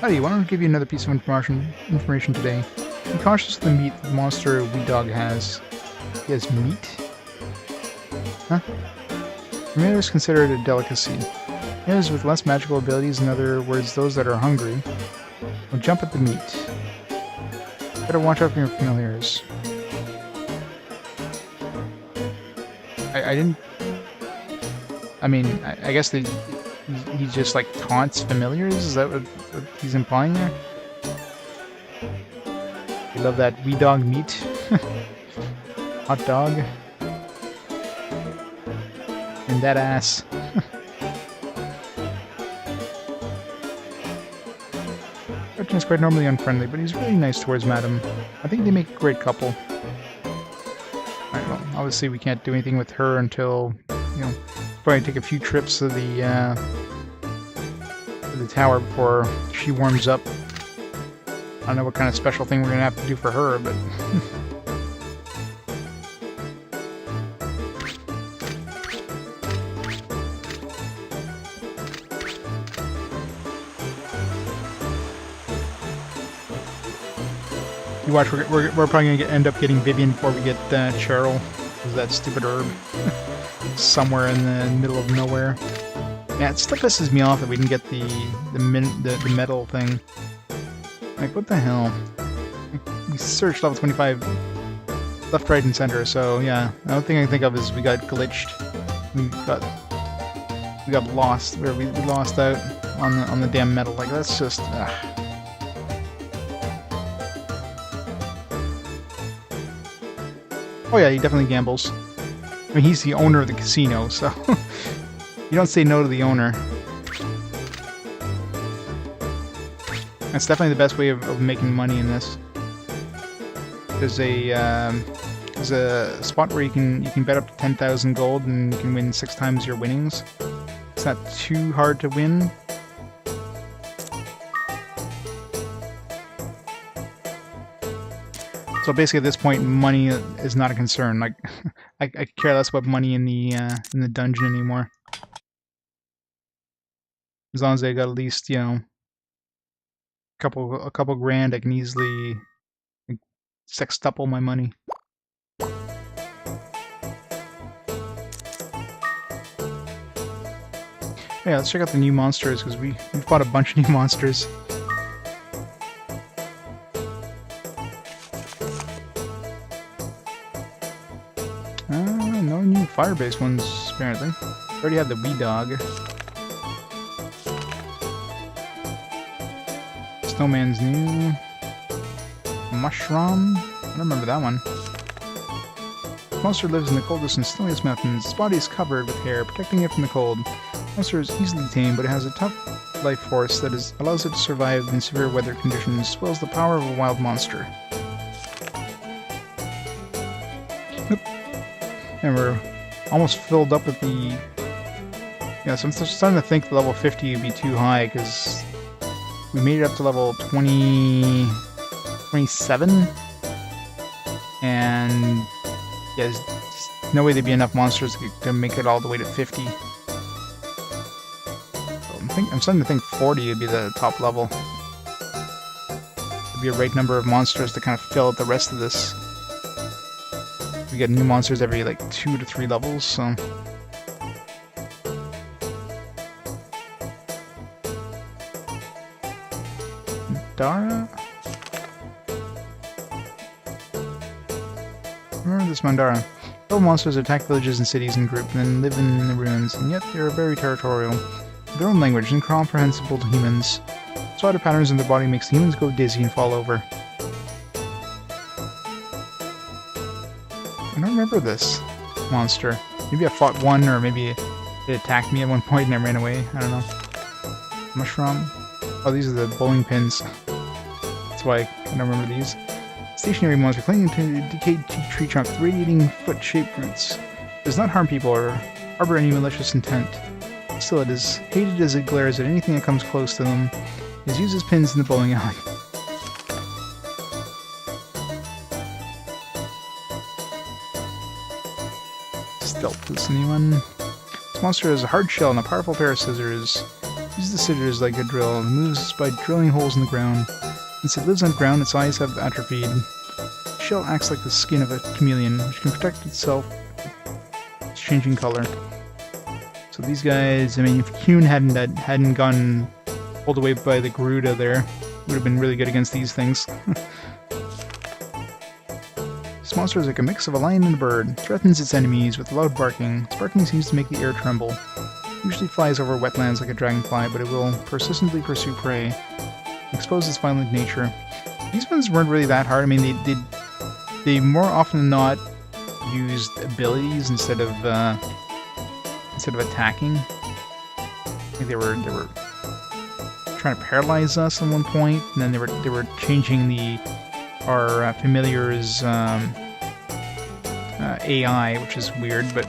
Howdy, why don't I give you another piece of information today? Be cautious of the meat the monster Wee Dog has. He has meat? Huh? Meat is considered a delicacy. Those with less magical abilities, in other words, those that are hungry, will jump at the meat. Better watch out for your familiars. I didn't... I mean, I guess he just, like, taunts familiars? Is that what he's implying there? You love that wee dog meat? Hot dog? And that ass. Gretchen is quite normally unfriendly, but he's really nice towards Madam. I think they make a great couple. Alright, well, obviously we can't do anything with her until, you know, probably take a few trips to the tower before she warms up. I don't know what kind of special thing we're gonna have to do for her, but... You watch, we're probably gonna end up getting Vivian before we get Cheryl. There's that stupid herb somewhere in the middle of nowhere. Yeah, it still pisses me off that we didn't get the metal thing. Like, what the hell? We searched level 25 left, right, and center, so yeah. The only thing I can think of is we got glitched. We got lost, where we lost out on the damn metal. Like, that's just... Oh yeah, he definitely gambles. I mean, he's the owner of the casino, so... You don't say no to the owner. That's definitely the best way of making money in this. There's a spot where you can bet up to 10,000 gold and you can win 6 times your winnings. It's not too hard to win. So basically, at this point, money is not a concern. Like, I care less about money in the dungeon anymore. As long as I got at least, you know, a couple grand, I can easily like, sextuple my money. Yeah, let's check out the new monsters, because we fought a bunch of new monsters. No new fire-based ones, apparently. Already had the wee dog. Snowman's new. Mushroom? I don't remember that one. The monster lives in the coldest and snowiest mountains. Its body is covered with hair, protecting it from the cold. The monster is easily tamed, but it has a tough life force that allows it to survive in severe weather conditions, as well as the power of a wild monster. Oop. And we're almost filled up with the... Yeah, so I'm starting to think the level 50 would be too high, because we made it up to level 27, and yeah, there's no way there'd be enough monsters to make it all the way to 50. So I'm starting to think 40 would be the top level. It'd be a right number of monsters to kind of fill out the rest of this. We get new monsters every like 2 to 3 levels, so... Mandara? Remember this Mandara. Little monsters attack villages and cities in group and then live in the ruins, and yet they are very territorial. With their own language, incomprehensible to humans. Spider patterns in their body makes the humans go dizzy and fall over. I don't remember this monster. Maybe I fought one, or maybe it attacked me at one point and I ran away. I don't know. Mushroom? Oh, these are the bowling pins. That's why I don't remember these. Stationary monster clinging to a decayed tree trunk, radiating foot-shaped roots. Does not harm people or harbor any malicious intent. Still, it is hated as it glares at anything that comes close to them. It is used as pins in the bowling alley. Stealth is anyone? This monster has a hard shell and a powerful pair of scissors. Uses the scissors like a drill and moves by drilling holes in the ground. Since it lives on the ground, its eyes have atrophied. The shell acts like the skin of a chameleon, which can protect itself with its changing color. So these guys, I mean, if Kuhn hadn't gotten pulled away by the Garuda there, would have been really good against these things. This monster is like a mix of a lion and a bird. It threatens its enemies with loud barking. Its barking seems to make the air tremble. It usually flies over wetlands like a dragonfly, but it will persistently pursue prey. Expose its violent nature. These ones weren't really that hard. I mean, they more often than not used abilities instead of attacking. I think they were trying to paralyze us at one point, and then they were changing our familiar's AI, which is weird, but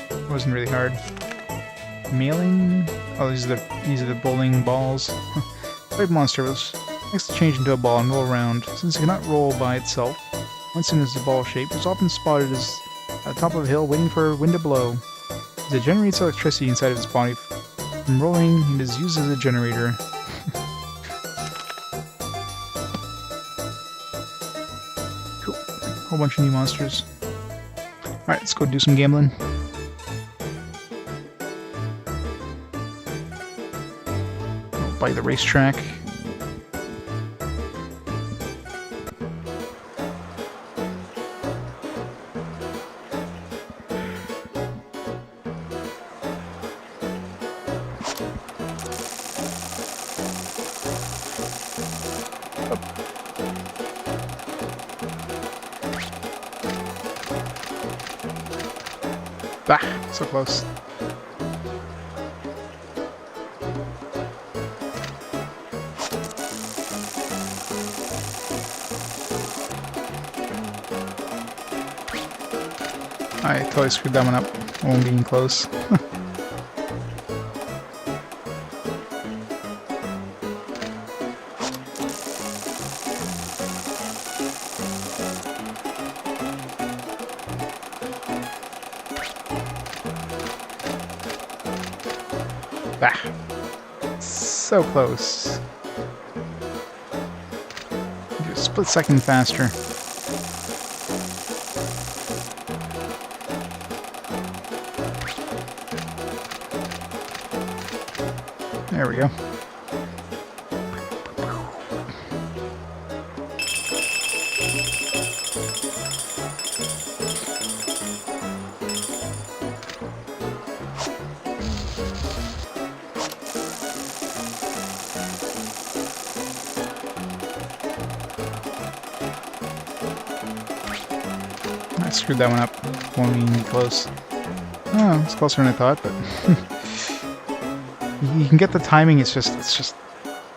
it wasn't really hard. Mailing? Oh, these are the bowling balls. White monster likes to change into a ball and roll around. Since it cannot roll by itself, once in its ball shape, it's often spotted as at the top of a hill waiting for wind to blow. As it generates electricity inside of its body from rolling, it is used as a generator. Cool. Whole bunch of new monsters. Alright, let's go do some gambling. By the racetrack. Ah, so close. I totally screwed that one up. Won't being close. Ah, so close. Just a split second faster. There we go. I screwed that one up. Won't even be close. Oh, it's closer than I thought, but you can get the timing. It's just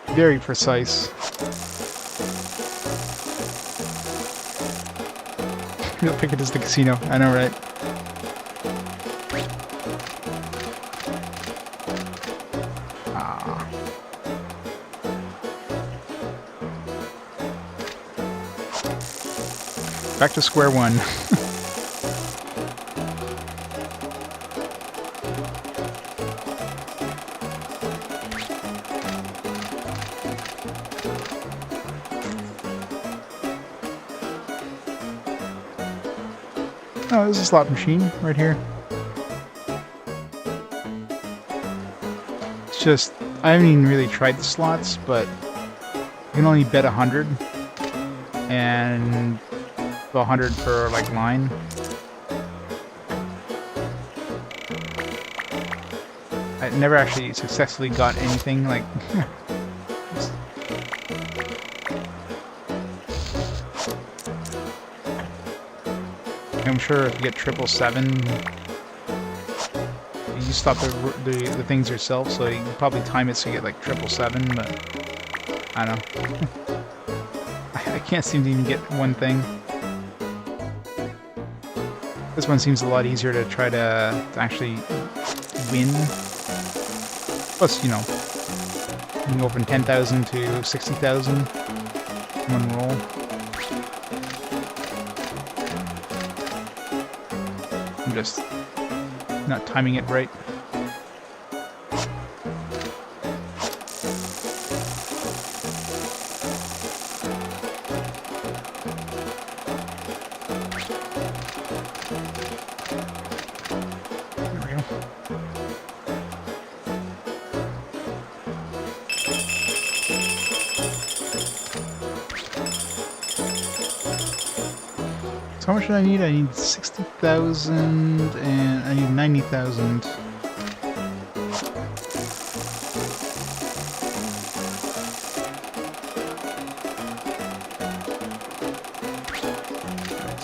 very precise. Real pick it as the casino. I know, right? Ah. Back to square one. Oh, there's a slot machine right here. It's just, I haven't even really tried the slots, but you can only bet 100, and 100 per like line. I never actually successfully got anything like. I'm sure if you get 777, you stop the things yourself, so you can probably time it so you get like 777, but I don't know. I can't seem to even get one thing. This one seems a lot easier to try to actually win. Plus, you know, you can go from 10,000 to 60,000 one roll. I'm just not timing it right. There we go. So how much do I need? I need 60,000 and I need 90,000.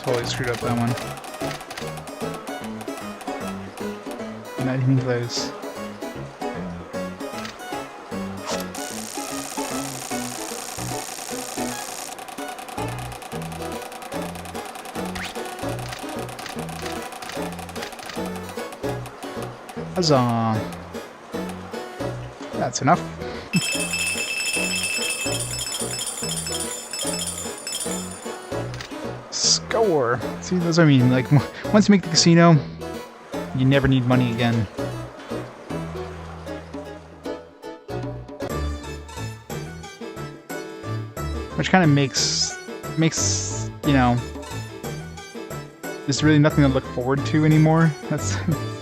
Totally screwed up that one. Not even close. Huzzah! That's enough. Score! See, that's what I mean. Like, once you make the casino, you never need money again. Which kind of makes, you know, there's really nothing to look forward to anymore. That's,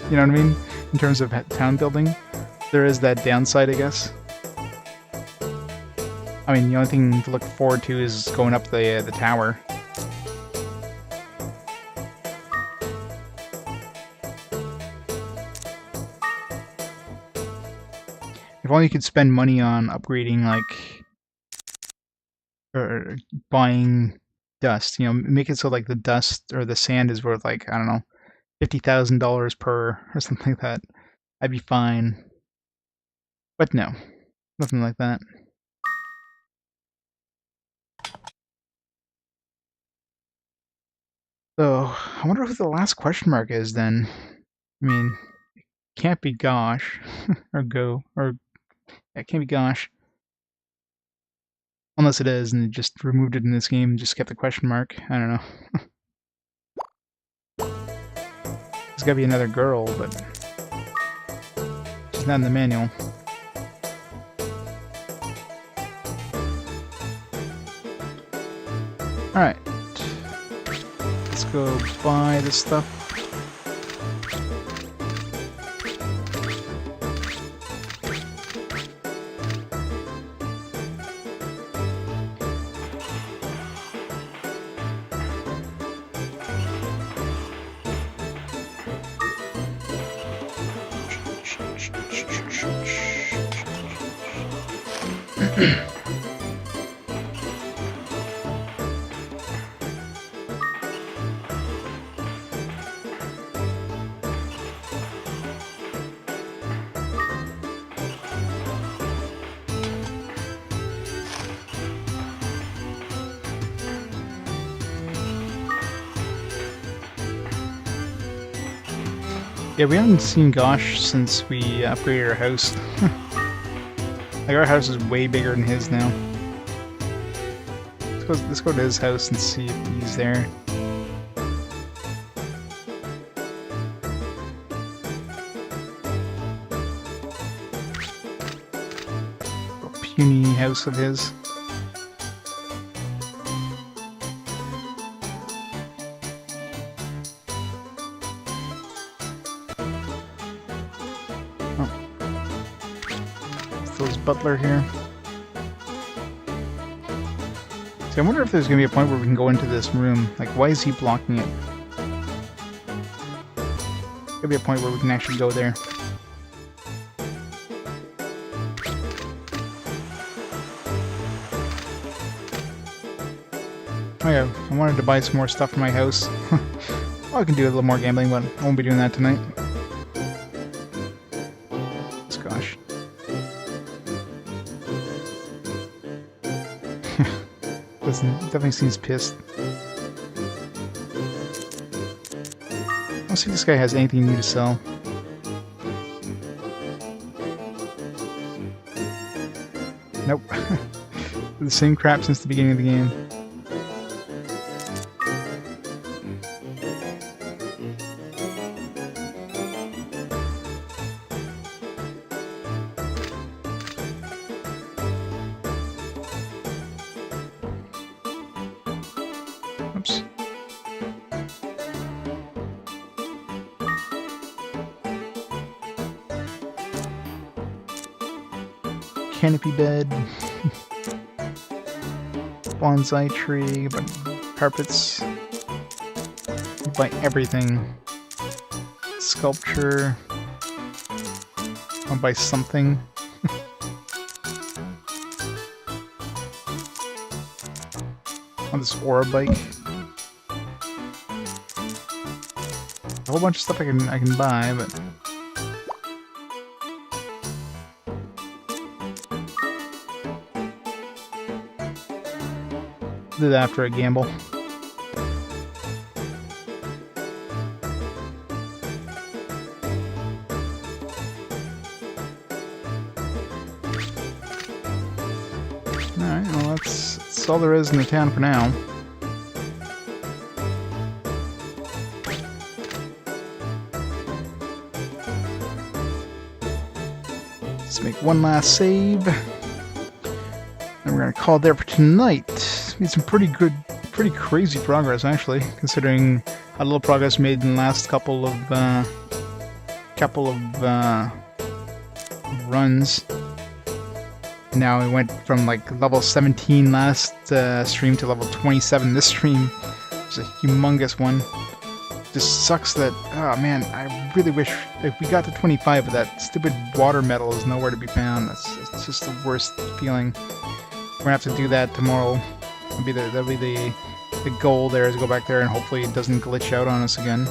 you know what I mean? In terms of town building. There is that downside, I guess. I mean, the only thing to look forward to is going up the tower. If only you could spend money on upgrading, like, or buying dust. You know, make it so like the dust or the sand is worth like, I don't know, $50,000 per or something like that. I'd be fine. But no, nothing like that. So, I wonder who the last question mark is then. I mean, it can't be Gosh, or Go, or it can't be Gosh. Unless it is, and they just removed it in this game and just kept the question mark. I don't know. There's gotta be another girl, but she's not in the manual. Alright. Let's go buy this stuff. Yeah, we haven't seen Gosh since we upgraded our house. Like, our house is way bigger than his now. Let's go to his house and see if he's there. A puny house of his. Butler here. See, I wonder if there's gonna be a point where we can go into this room. Like, why is he blocking it? There'll be a point where we can actually go there. Oh yeah, I wanted to buy some more stuff for my house. Well, I can do a little more gambling, but I won't be doing that tonight. Gosh. Definitely seems pissed. Let's see if this guy has anything new to sell. Nope. The same crap since the beginning of the game. Oops. Canopy bed. Bonsai tree, but carpets. You buy everything. Sculpture. I'll buy something. On this aura bike. A whole bunch of stuff I can buy, but do that after a gamble. Alright, well that's all there is in the town for now. Let's make one last save. And we're gonna call it there for tonight. Made some pretty pretty crazy progress, actually, considering how little progress made in the last couple of runs. Now we went from like level 17 last stream to level 27 this stream. It's a humongous one. Just sucks that, oh man, I really wish if we got to 25, but that stupid water metal is nowhere to be found. It's just the worst feeling. We're gonna have to do that tomorrow. That'll be the goal there, is to go back there and hopefully it doesn't glitch out on us again.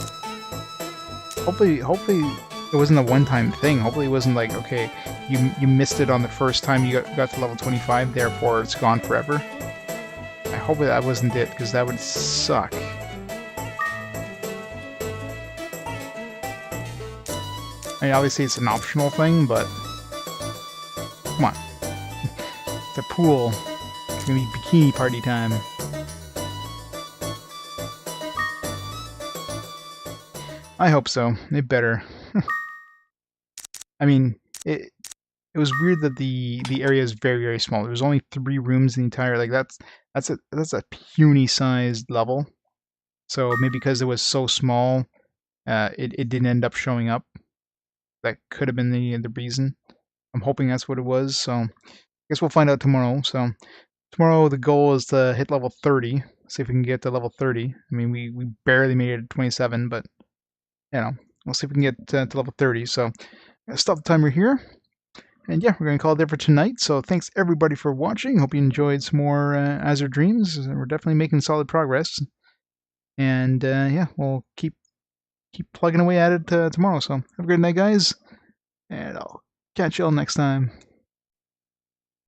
Hopefully it wasn't a one-time thing. Hopefully it wasn't like, okay, you missed it on the first time you got to level 25, therefore it's gone forever. I hope that wasn't it, because that would suck. I mean, obviously it's an optional thing, but come on. It's a pool. It's gonna be bikini party time. I hope so. It better. I mean, it was weird that the area is very, very small. There's only 3 rooms in the entire, like that's a puny sized level. So maybe because it was so small, it didn't end up showing up. That could have been the reason. I'm hoping that's what it was. So I guess we'll find out tomorrow. So tomorrow the goal is to hit level 30. See if we can get to level 30. I mean, we barely made it to 27, but you know, we'll see if we can get to level 30. So I'm gonna stop the timer here. And yeah, we're going to call it there for tonight. So thanks everybody for watching. Hope you enjoyed some more Azure Dreams. We're definitely making solid progress. And yeah, we'll keep plugging away at it tomorrow. So have a good night, guys. And I'll catch y'all next time.